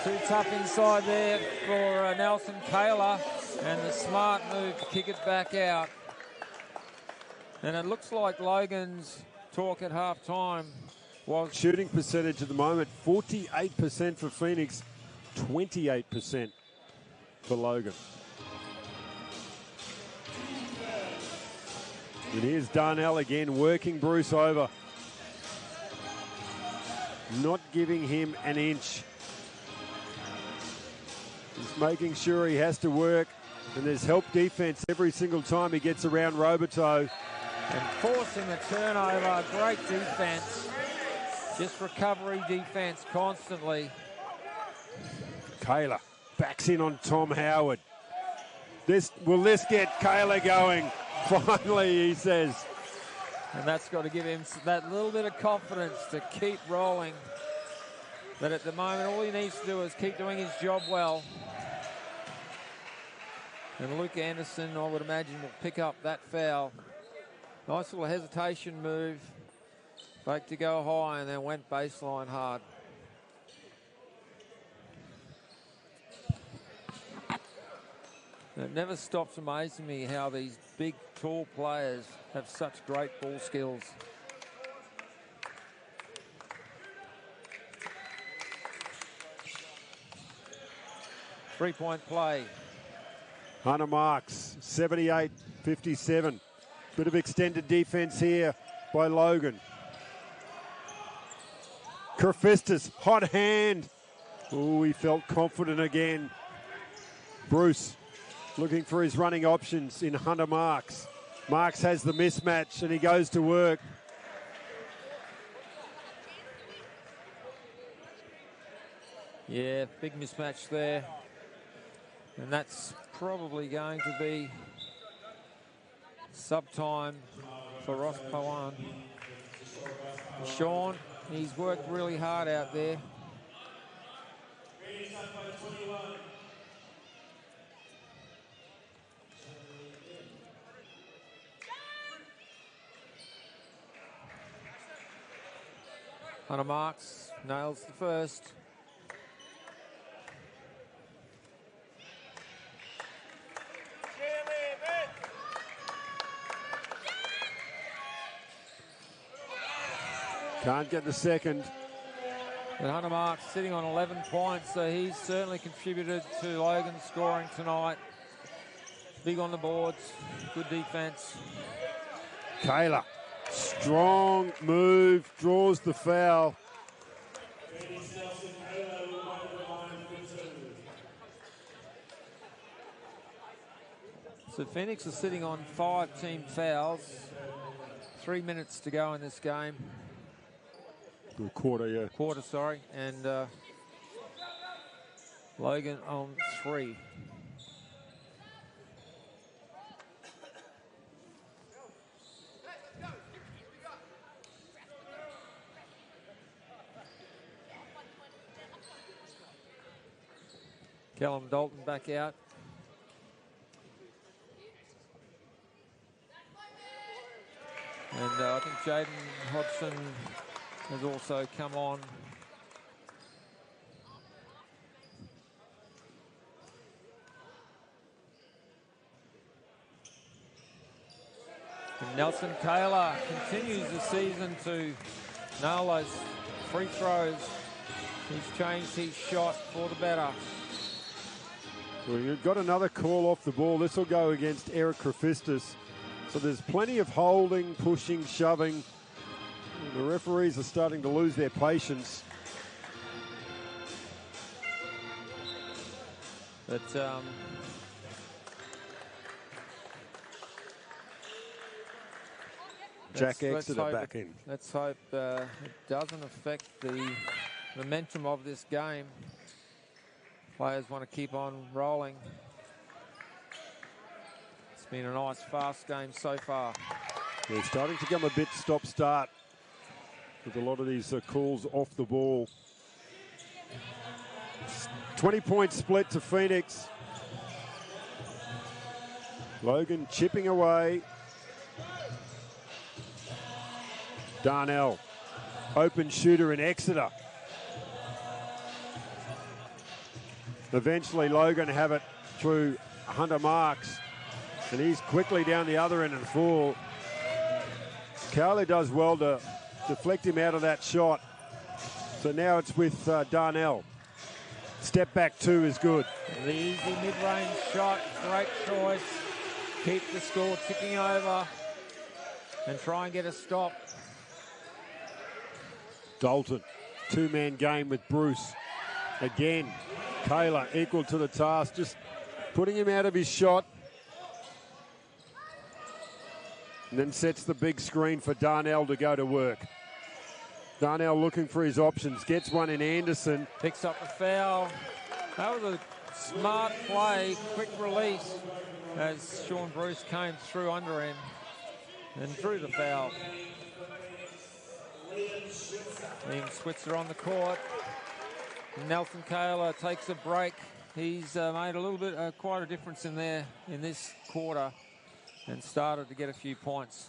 Too tough inside there for Nelson Kayla, and the smart move to kick it back out. And it looks like Logan's talk at half-time was...
Shooting percentage at the moment, 48% for Phoenix, 28% for Logan. And here's Darnell again, working Bruce over. Not giving him an inch. He's making sure he has to work, and there's help defense every single time he gets around Roberto.
And forcing the turnover, great defense. Just recovery defense constantly.
Kayla backs in on Tom Howard. Will this get Kayla going? Finally, he says.
And that's got to give him that little bit of confidence to keep rolling. But at the moment, all he needs to do is keep doing his job well. And Luke Anderson, I would imagine, will pick up that foul. Nice little hesitation move. Fake to go high and then went baseline hard. It never stops amazing me how these big, tall players have such great ball skills. Three-point play.
Hunter Marks, 78-57. Bit of extended defense here by Logan. Kafritsas, hot hand. Oh, he felt confident again. Bruce looking for his running options in Hunter Marks. Marks has the mismatch and he goes to work.
Yeah, big mismatch there. And that's probably going to be sub time for Ross Pawan. Sean, he's worked really hard out there. Hunter Marks nails the first.
Can't get the second.
And Hunter Marks sitting on 11 points, so he's certainly contributed to Logan's scoring tonight. Big on the boards, good defense.
Kayla, strong move, draws the foul.
So Phoenix is sitting on 5 team fouls. 3 minutes to go in this game.
The quarter, yeah.
Quarter, sorry. And Logan on 3. Callum Dalton back out. And I think Jaden Hodgson has also come on. And Nelson Kayla continues the season to nail those free throws. He's changed his shot for the better.
Well, you've got another call off the ball. This will go against Erik Kafritsas. So there's plenty of holding, pushing, shoving. The referees are starting to lose their patience.
But
Jack Exeter back in.
Let's hope it doesn't affect the momentum of this game. Players want to keep on rolling. It's been a nice, fast game so far.
They're starting to become a bit stop-start with a lot of these calls off the ball. 20-point split to Phoenix. Logan chipping away. Darnell, open shooter in Exeter. Eventually Logan have it through Hunter Marks, and he's quickly down the other end and full. Cowley does well to deflect him out of that shot. So now it's with Darnell. Step back two is good.
The easy mid-range shot, great choice. Keep the score ticking over and try and get a stop.
Dalton, two-man game with Bruce. Again, Kayla equal to the task, just putting him out of his shot. And then sets the big screen for Darnell to go to work. Darnell looking for his options, gets one in Anderson.
Picks up the foul. That was a smart play, quick release as Sean Bruce came through under him and drew the foul. Liam Switzer on the court. Nelson Kayla takes a break. He's made a little bit, quite a difference in there in this quarter and started to get a few points.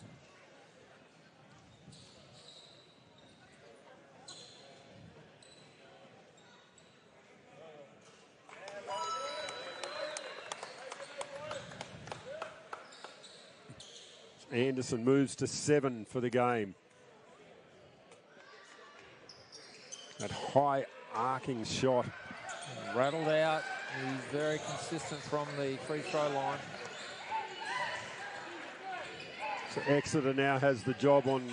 Anderson moves to 7 for the game. That high arcing shot.
Rattled out. He's very consistent from the free throw line.
So Exeter now has the job on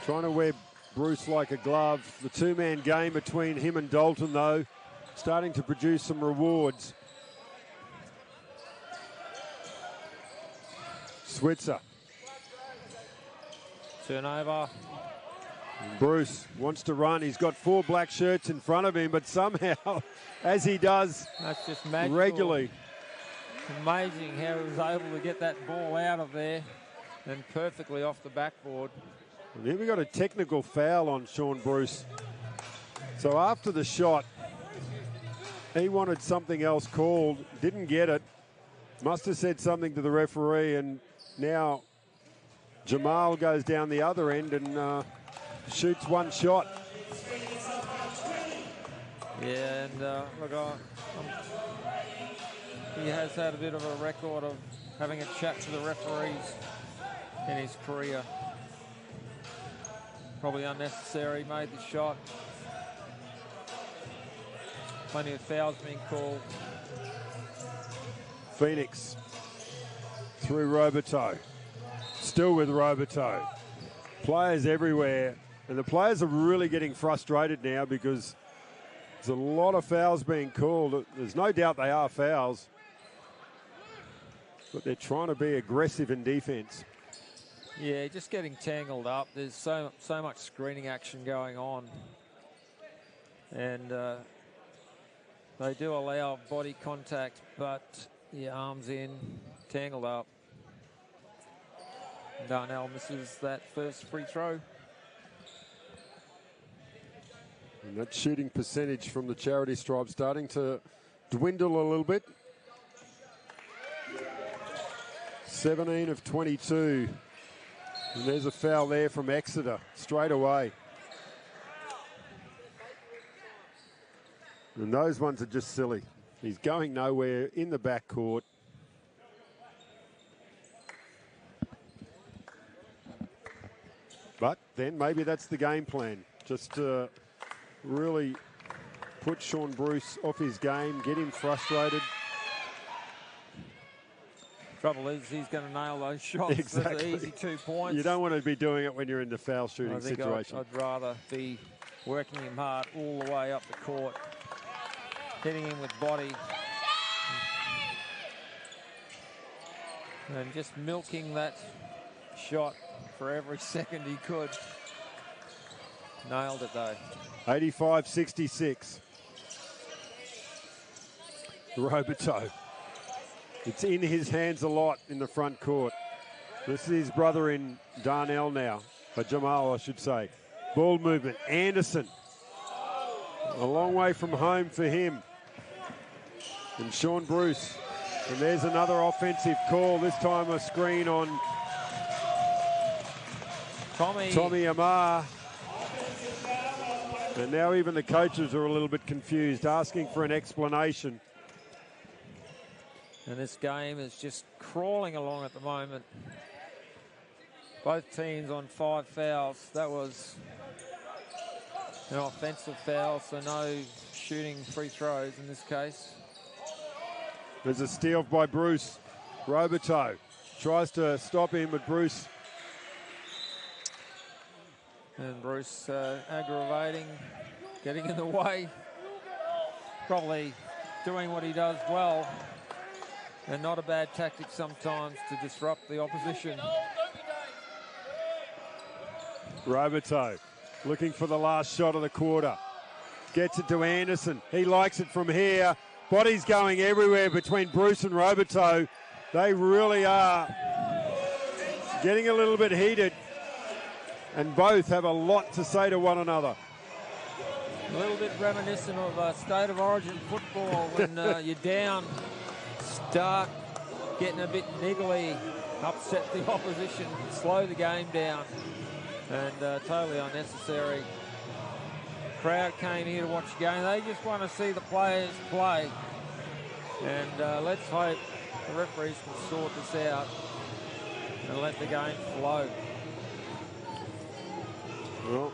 trying to wear Bruce like a glove. The two-man game between him and Dalton, though, starting to produce some rewards. Switzer.
Turnover.
Bruce wants to run. He's got 4 black shirts in front of him, but somehow, as he does
that's just magical.
Regularly.
Amazing how he was able to get that ball out of there and perfectly off the backboard.
And here we got a technical foul on Sean Bruce. So after the shot, he wanted something else called, didn't get it, must have said something to the referee, and now Jamal goes down the other end and shoots one shot.
Yeah, and look, he has had a bit of a record of having a chat to the referees in his career. Probably unnecessary, made the shot. Plenty of fouls being called.
Phoenix through Roberto. Still with Roberto. Players everywhere. And the players are really getting frustrated now because there's a lot of fouls being called. There's no doubt they are fouls. But they're trying to be aggressive in defense.
Yeah, just getting tangled up. There's so much screening action going on. And they do allow body contact, but the arms in, tangled up. Darnell misses that first free throw.
And that shooting percentage from the charity stripe starting to dwindle a little bit. 17 of 22. And there's a foul there from Exeter straight away. And those ones are just silly. He's going nowhere in the backcourt. But then maybe that's the game plan. Just really put Sean Bruce off his game, get him frustrated,
Trouble is, he's going to nail those shots.
Exactly.
For the easy 2 points.
You don't want to be doing it when you're in the foul shooting situation.
I'd rather be working him hard all the way up the court, hitting him with body, and just milking that shot for every second he could. Nailed it though.
85-66. Roberto. It's in his hands a lot in the front court. This is his brother in Darnell now, or Jamal, I should say. Ball movement, Anderson. A long way from home for him. And Sean Bruce. And there's another offensive call, this time a screen on Tommy Amar. And now even the coaches are a little bit confused, asking for an explanation.
And this game is just crawling along at the moment. Both teams on 5 fouls. That was an offensive foul, so no shooting free throws in this case.
There's a steal by Bruce. Roberto tries to stop him, but Bruce.
And Bruce aggravating, getting in the way. Probably doing what he does well. And not a bad tactic sometimes to disrupt the opposition.
Roberto looking for the last shot of the quarter. Gets it to Anderson. He likes it from here. Bodies going everywhere between Bruce and Roberto. They really are getting a little bit heated. And both have a lot to say to one another.
A little bit reminiscent of State of Origin football when you're down. Start getting a bit niggly, upset the opposition, slow the game down, and totally unnecessary. Crowd came here to watch the game. They just want to see the players play, and let's hope the referees can sort this out and let the game flow.
Well,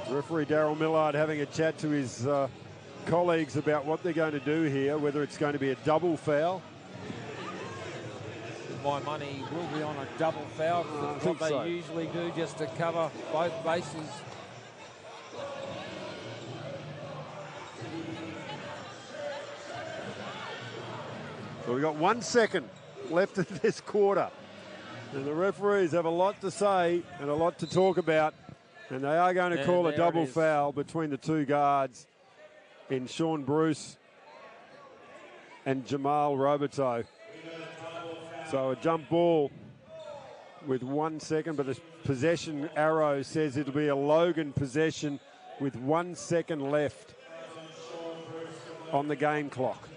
referee Daryl Millard having a chat to his colleagues about what they're going to do here, whether it's going to be a double foul.
My money will be on a double foul, because it's what they usually do, just to cover both bases.
So we've got 1 second left of this quarter. And the referees have a lot to say and a lot to talk about. And they are going to call a double foul between the two guards in Sean Bruce and Jamal Roberto. So a jump ball with 1 second, but the possession arrow says it'll be a Logan possession with 1 second left on the game clock.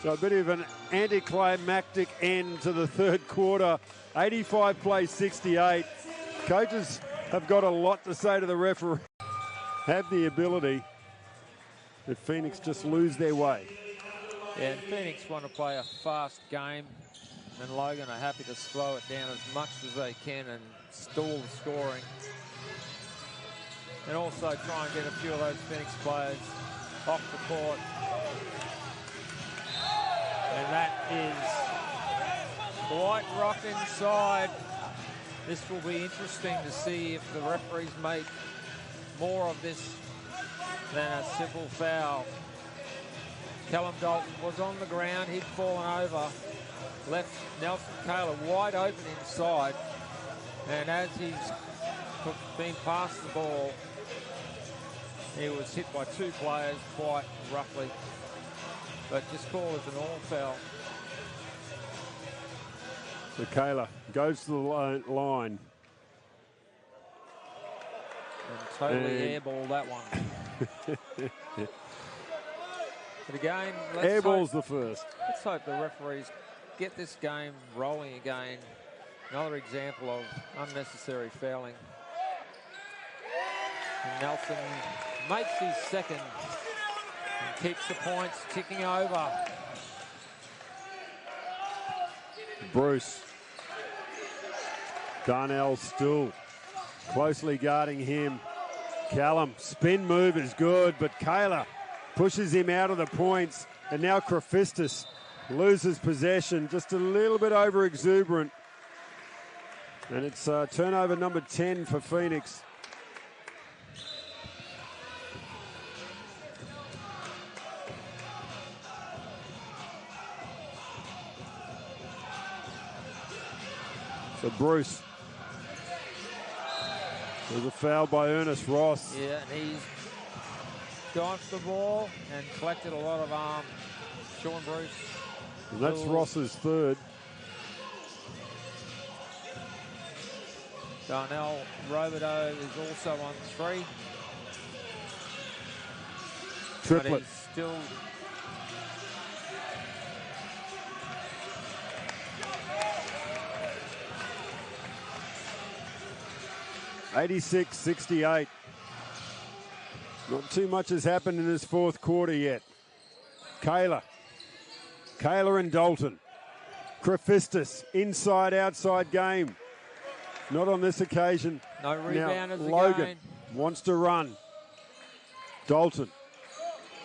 So a bit of an anticlimactic end to the third quarter. 85 plays 68. Coaches have got a lot to say to the referee. Have the ability, that Phoenix just lose their way.
Yeah, and Phoenix want to play a fast game, and Logan are happy to slow it down as much as they can and stall the scoring. And also try and get a few of those Phoenix players off the court. And that is Dwight Rock inside. This will be interesting to see if the referees make more of this than a simple foul. Callum Dalton was on the ground, he'd fallen over, left Nelson Taylor wide open inside, and as he's been passed the ball, he was hit by two players quite roughly, but just called as an all foul.
So Kayla goes to the line.
And totally airball that one. But again,
airball's the first.
Let's hope the referees get this game rolling again. Another example of unnecessary fouling. And Nelson makes his second and keeps the points ticking over.
Bruce. Darnell still closely guarding him. Callum, spin move is good, but Kayla pushes him out of the points. And now Kafritsas loses possession, just a little bit over exuberant. And it's turnover number 10 for Phoenix. So Bruce. There's a foul by Ernest Ross.
Yeah, and he's gone for the ball and collected a lot of arm. Sean Bruce.
And that's Ross's third.
Darnell Robideau is also on 3.
Triplet.
But he's still...
(86-68). Not too much has happened in this fourth quarter yet. Kayla and Dalton. Kafritsas, inside-outside game. Not on this occasion.
No rebounders
now, Logan
again.
Wants to run. Dalton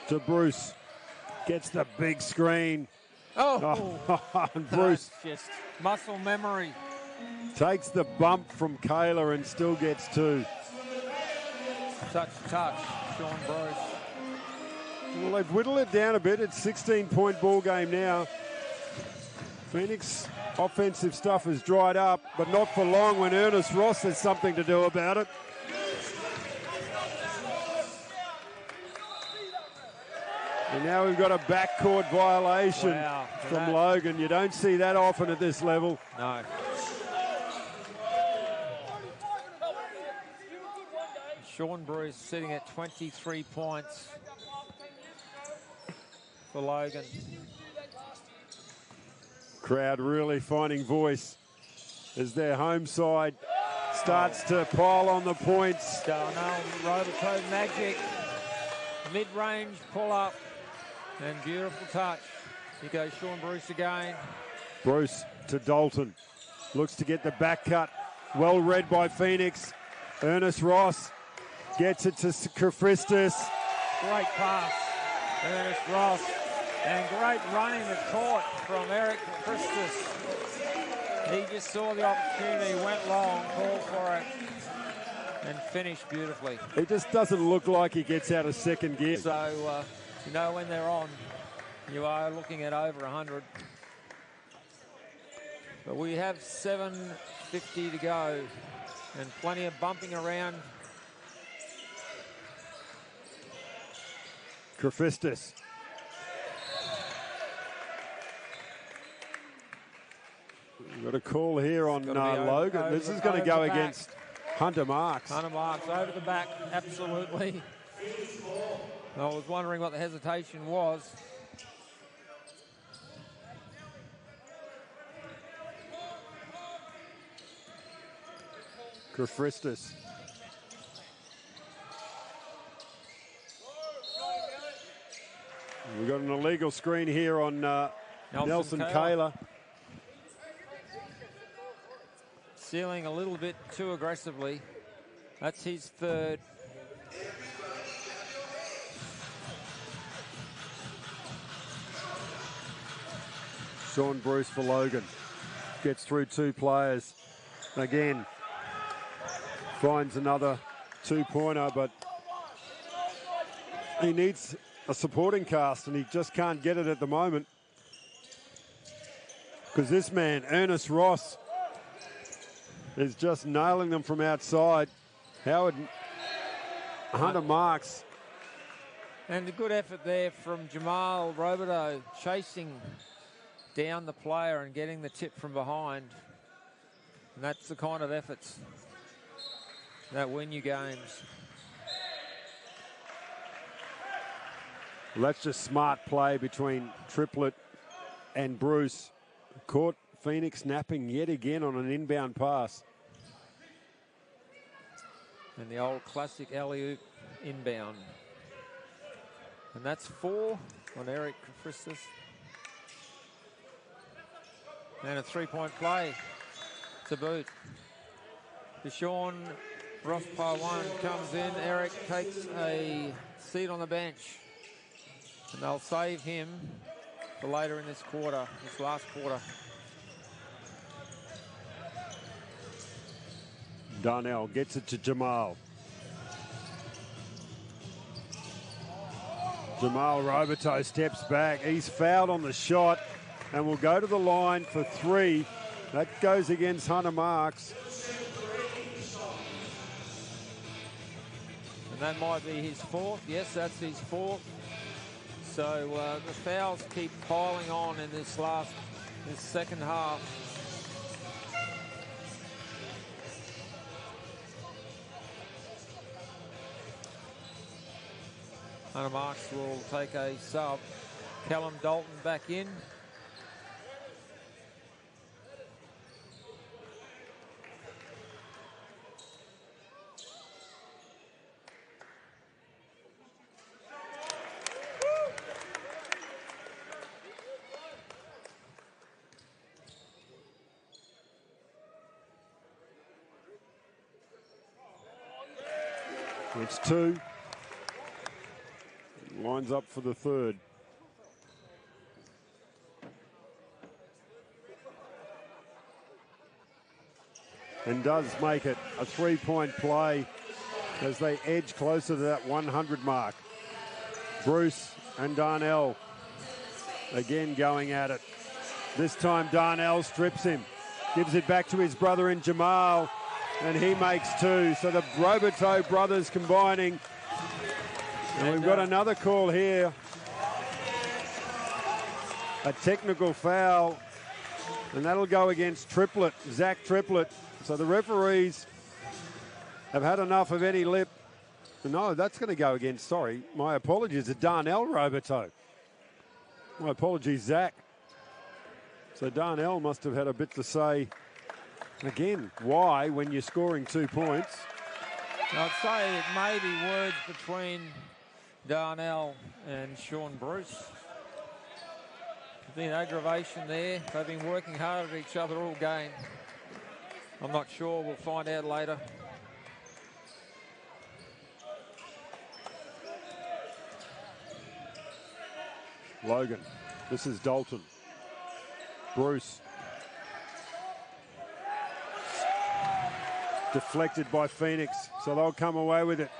to Bruce. Gets the big screen.
Oh!
And Bruce
That's just muscle memory.
takes the bump from Kayla and still gets 2.
Touch, Sean Bruce.
Well, they've whittled it down a bit. It's 16-point ball game now. Phoenix offensive stuff has dried up, but not for long when Ernest Ross has something to do about it. And now we've got a backcourt violation from Logan. You don't see that often at this level.
No. Sean Bruce sitting at 23 points for Logan.
Crowd really finding voice as their home side starts to pile on the points.
Darnell Robideau magic. Mid-range pull-up and beautiful touch. Here goes Sean Bruce again.
Bruce to Dalton. Looks to get the back cut. Well read by Phoenix. Ernest Ross gets it to Kafritsas.
Great pass, Ernest Ross. And great running the court from Erik Kafritsas. He just saw the opportunity, went long, called for it, and finished beautifully.
It just doesn't look like he gets out of second gear.
So, you know, when they're on, you are looking at over 100. But we have 7:50 to go and plenty of bumping around.
Kafritsas. We've got a call here on Logan. This is going to go against Hunter Marks.
Hunter Marks over the back, absolutely. I was wondering what the hesitation was.
Kafritsas. We've got an illegal screen here on Nelson Kayla.
Sealing a little bit too aggressively. That's his third.
Sean Bruce for Logan. Gets through 2 players. Again, finds another 2-pointer, but he needs a supporting cast and he just can't get it at the moment. Because this man, Ernest Ross, is just nailing them from outside. Hunter Marks.
And a good effort there from Jamal Robideau, chasing down the player and getting the tip from behind. And that's the kind of efforts that win you games.
Well, that's just smart play between Triplet and Bruce. Caught Phoenix napping yet again on an inbound pass.
And the old classic alley-oop inbound. And that's 4 on Erik Kafritsas. And a 3-point play to boot. Deshaun Ross-Parwan comes in. Erik takes a seat on the bench. And they'll save him for later in this quarter, this last quarter.
Darnell gets it to Jamal. Jamal Roberto steps back. He's fouled on the shot and will go to the line for 3. That goes against Hunter Marks.
And that might be his 4th. Yes, that's his 4th. So the fouls keep piling on in this second half. Hunter Marks will take a sub. Callum Dalton back in.
It's 2. Lines up for the 3rd. And does make it a 3-point play as they edge closer to that 100 mark. Bruce and Darnell again going at it. This time Darnell strips him, gives it back to his brother in Jamal, and he makes 2. So the Roberto brothers combining. And we've got another call here. A technical foul. And that'll go against Triplett, Zach Triplett. So the referees have had enough of any lip. No, that's going to go against, sorry, my apologies, to Darnell Roberto. My apologies, Zach. So Darnell must have had a bit to say. Again, why when you're scoring 2 points?
I'd say it may be words between Darnell and Sean Bruce. There's been aggravation there. They've been working hard at each other all game. I'm not sure. We'll find out later.
Logan. This is Dalton. Bruce. Deflected by Phoenix, so they'll come away with it.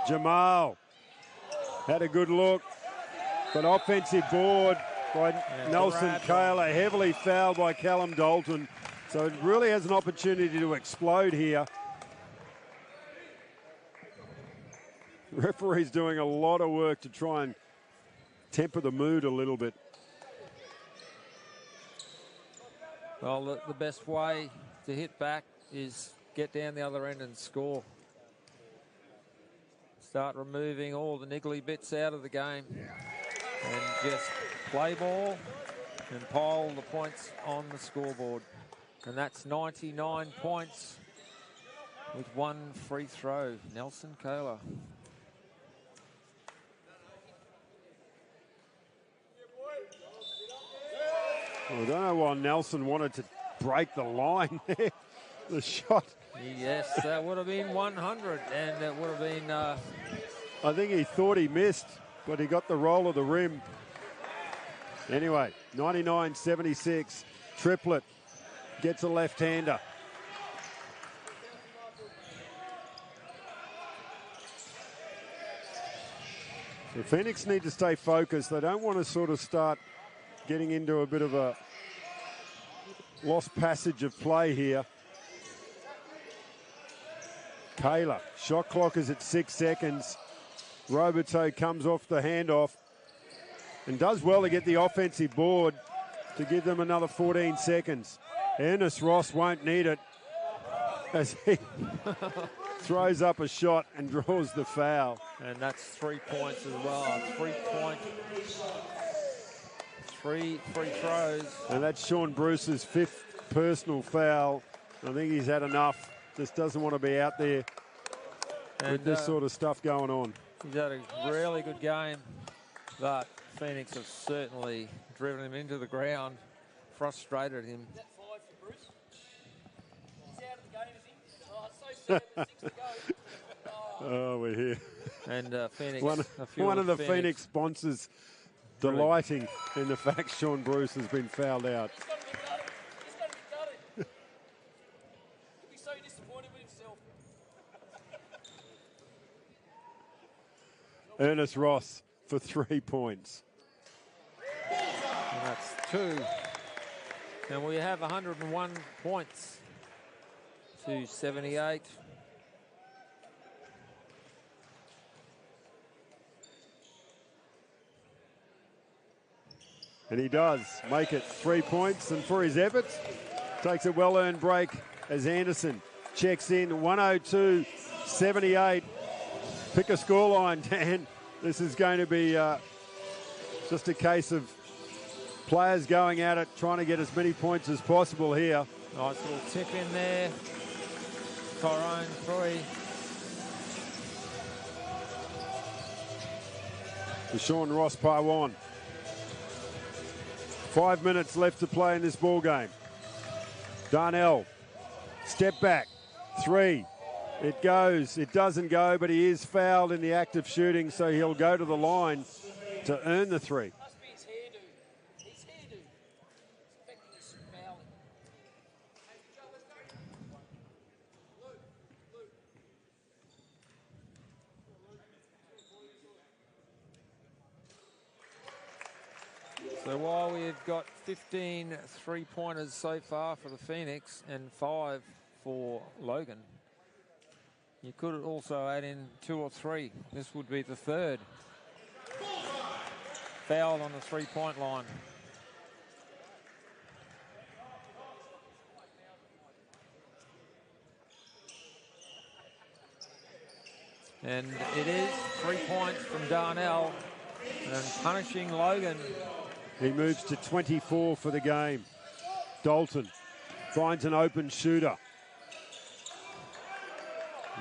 Jamal had a good look, but offensive board by Nelson Kayla, heavily fouled by Callum Dalton. So it really has an opportunity to explode here. The referee's doing a lot of work to try and temper the mood a little bit.
Well, the best way to hit back is get down the other end and score. Start removing all the niggly bits out of the game and just play ball and pile the points on the scoreboard. And that's 99 points with 1 free throw. Nelson Kayla.
Well, I don't know why Nelson wanted to break the line there. The shot.
Yes, that would have been 100, and it would have been...
I think he thought he missed, but he got the roll of the rim. Anyway, 99-76. Triplett gets a left-hander. So Phoenix need to stay focused. They don't want to sort of start getting into a bit of a lost passage of play here. Kayla, shot clock is at 6 seconds. Roberto comes off the handoff and does well to get the offensive board to give them another 14 seconds. Ernest Ross won't need it as he throws up a shot and draws the foul.
And that's 3 points as well. 3-point, 3 free throws.
And that's Sean Bruce's 5th personal foul. I think he's had enough. Just doesn't want to be out there with this sort of stuff going on.
He's had a really good game, but Phoenix have certainly driven him into the ground, frustrated him.
Is that 5 for Bruce? He's out of the game, is he? Oh, it's so sad with 6 to go.
Oh, we're here.
And Phoenix,
one of the Phoenix sponsors delighting in the fact Sean Bruce has been fouled out.
He's got to be gutted. He's got to be gutted. He'll be so disappointed with himself.
Ernest Ross for 3 points.
And that's 2. And we have 101 points to 78.
And he does make it 3 points, and for his efforts, takes a well-earned break as Anderson checks in 102-78. Pick a scoreline, Dan. This is going to be just a case of players going at it, trying to get as many points as possible here.
Nice little tip in there. Tyrone 3.
To Sean Ross Parwan. 5 minutes left to play in this ball game. Darnell, step back, 3. It goes, it doesn't go, but he is fouled in the act of shooting, so he'll go to the line to earn the 3.
Must be his hairdo. His hairdo. It's affecting his fouling.
So while we've got 15 3-pointers so far for the Phoenix and 5 for Logan, you could also add in 2 or 3. This would be the 3rd. Fouled on the 3-point line. And it is 3 points from Darnell and punishing Logan.
He moves to 24 for the game. Dalton finds an open shooter.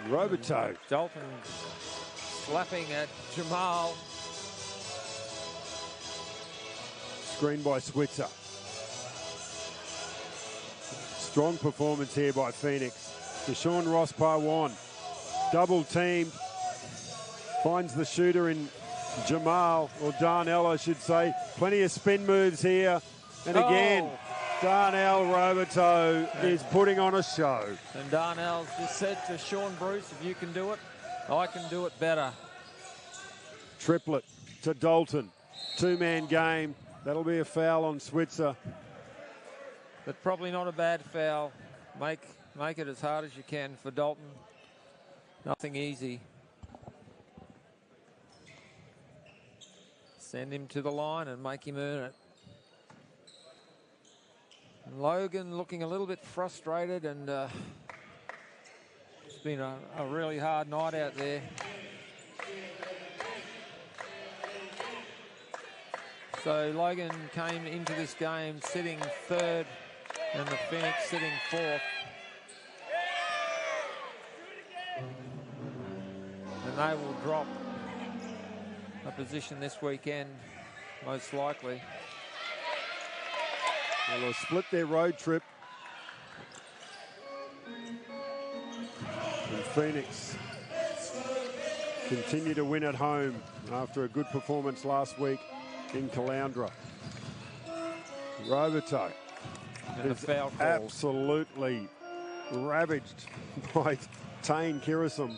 Roberto.
Dalton slapping at Jamal.
Screen by Switzer. Strong performance here by Phoenix. Deshaun Ross Parwan. Double teamed. Finds the shooter in Jamal, or Darnell, I should say. Plenty of spin moves here. And again, Darnell Roberto is putting on a show.
And Darnell's just said to Sean Bruce, if you can do it, I can do it better.
Triplet to Dalton. 2-man game. That'll be a foul on Switzer.
But probably not a bad foul. Make it as hard as you can for Dalton. Nothing easy. Send him to the line and make him earn it. And Logan looking a little bit frustrated, and it's been a really hard night out there. So Logan came into this game sitting 3rd and the Phoenix sitting 4th. And they will drop a position this weekend, most likely.
Well, they'll split their road trip. And Phoenix continue to win at home after a good performance last week in Caloundra. Roberto is absolutely ravaged by Tane Kirisum.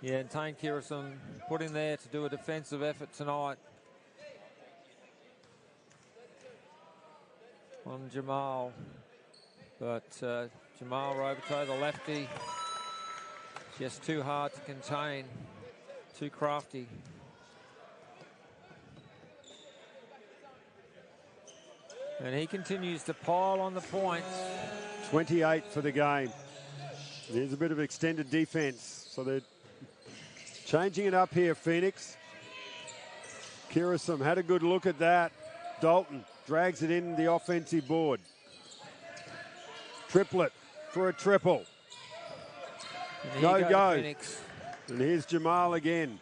Yeah, and Tane Kirisum put in there to do a defensive effort tonight on Jamal. But Jamal Roberto, the lefty, just too hard to contain, too crafty. And he continues to pile on the points.
28 for the game. There's a bit of extended defense, so they're changing it up here, Phoenix. Kirisum had a good look at that. Dalton drags it in the offensive board. Triplet for a triple. Go.
Phoenix.
And here's Jamal again.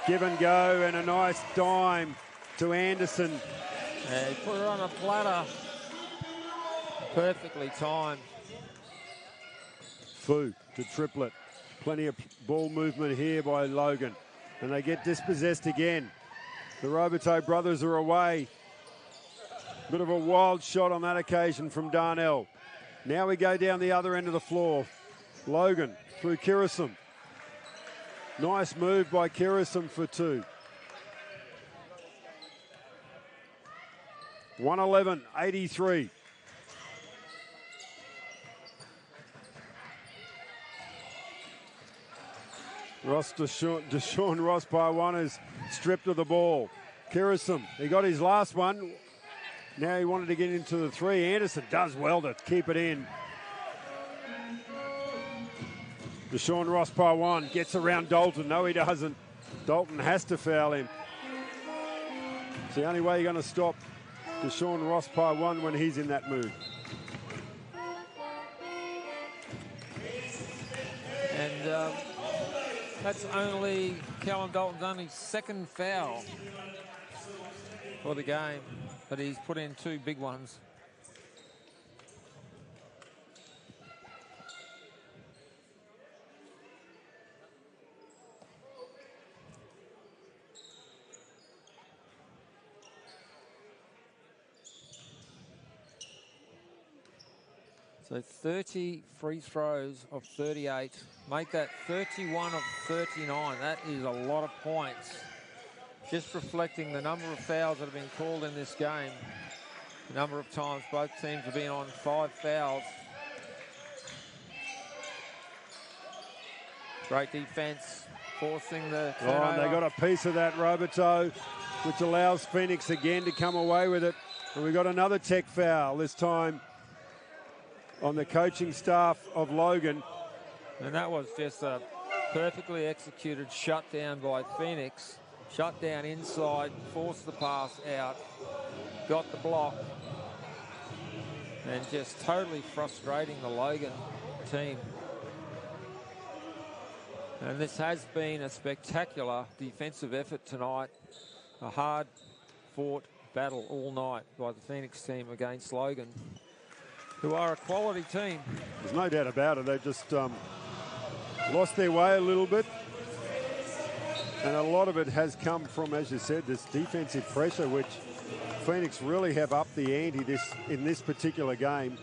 Give and go, and a nice dime to Anderson.
He put it on a platter. Perfectly timed.
Fu to triplet. Plenty of ball movement here by Logan. And they get dispossessed again. The Roberto brothers are away. Bit of a wild shot on that occasion from Darnell. Now we go down the other end of the floor. Logan through Kirisum. Nice move by Kirisum for two. 111-83. Deshaun Ross by one is stripped of the ball. Kirisum, he got his last one. Now he wanted to get into the three. Anderson does well to keep it in. Deshaun Ross by one gets around Dalton. No, he doesn't. Dalton has to foul him. It's the only way you're going to stop Deshaun Ross by one when he's in that mood.
And that's only Callum Dalton's only second foul for the game, but he's put in two big ones. So 30 free throws of 38. Make that 31 of 39. That is a lot of points. Just reflecting the number of fouls that have been called in this game. The number of times both teams have been on 5 fouls. Great defense, forcing the turnover.
Oh, and they got a piece of that, Roberto, which allows Phoenix again to come away with it. And we got another tech foul, this time on the coaching staff of Logan.
And that was just a perfectly executed shutdown by Phoenix. Shut down inside, forced the pass out, got the block, and just totally frustrating the Logan team. And this has been a spectacular defensive effort tonight. A hard-fought battle all night by the Phoenix team against Logan, who are a quality team.
There's no doubt about it. They just lost their way a little bit. And a lot of it has come from, as you said, this defensive pressure, which Phoenix really have upped the ante in this particular game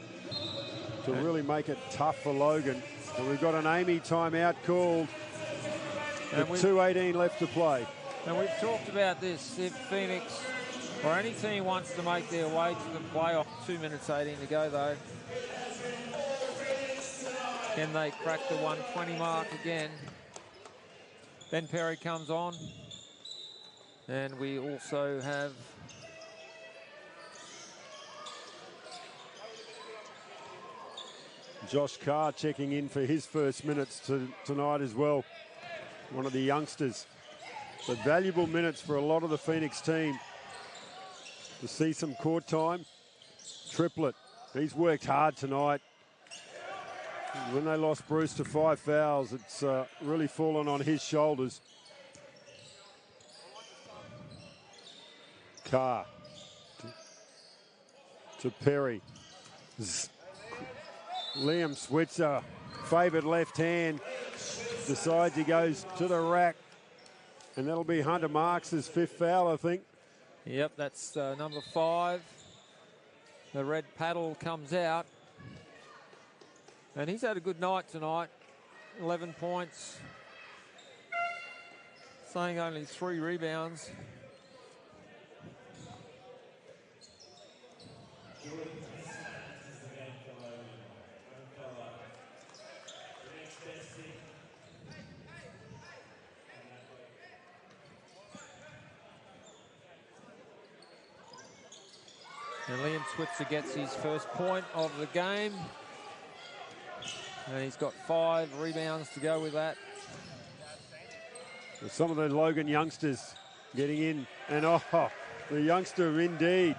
to really make it tough for Logan. And we've got an Amy timeout called with 2:18 left to play.
And we've talked about this. If Phoenix or any team wants to make their way to the playoff, 2 minutes 18 to go though. Can they crack the 120 mark again? Ben Perry comes on. And we also have
Josh Carr checking in for his first minutes tonight as well. One of the youngsters. So valuable minutes for a lot of the Phoenix team to see some court time. Triplet, he's worked hard tonight. When they lost Bruce to 5 fouls, it's really fallen on his shoulders. Carr to Perry. Liam Switzer, favoured left hand, decides he goes to the rack. And that'll be Hunter Marks' 5th foul, I think.
Yep, that's number 5. The red paddle comes out. And he's had a good night tonight. 11 points. Saying only 3 rebounds. And Liam Switzer gets his first point of the game. And he's got 5 rebounds to go with that.
Some of the Logan youngsters getting in, and the youngster indeed.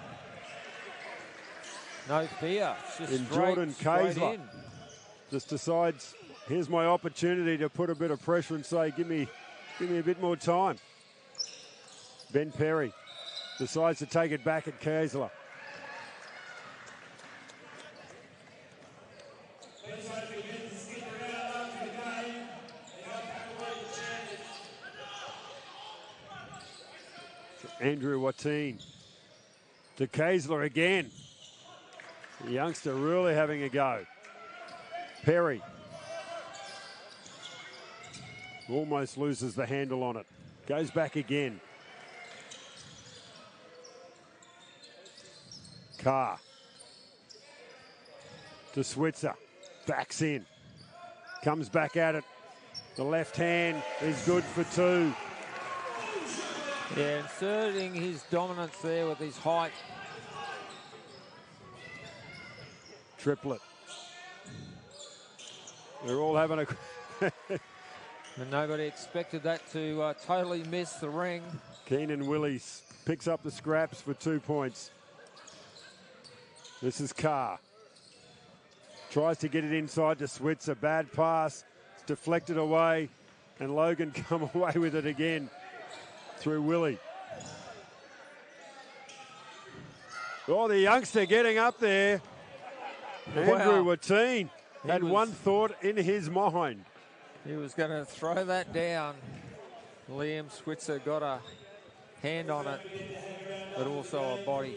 No fear. Just
in
straight,
Jordan
straight
Kazler
in.
just decides, here's my opportunity to put a bit of pressure and say, give me a bit more time. Ben Perry decides to take it back at Kazler. Andrew Watine to Kazler again. The youngster really having a go. Perry almost loses the handle on it. Goes back again. Carr to Switzer. Backs in. Comes back at it. The left hand is good for two.
Yeah, inserting his dominance there with his height.
Triplet. They're all having a...
And nobody expected that to totally miss the ring.
Keenan Willis picks up the scraps for 2 points. This is Carr. Tries to get it inside to Switzer. Bad pass. It's deflected away. And Logan come away with it again through Willie. Oh, the youngster getting up there. Andrew Watine had one thought in his mind.
He was going to throw that down. Liam Switzer got a hand on it, but also a body.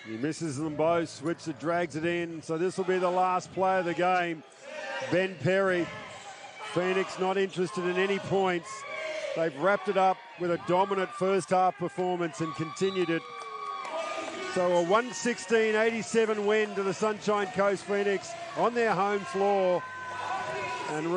He misses them both. Switzer drags it in. So this will be the last play of the game. Ben Perry. Phoenix not interested in any points. They've wrapped it up with a dominant first half performance and continued it. So a 116-87 win to the Sunshine Coast Phoenix on their home floor. And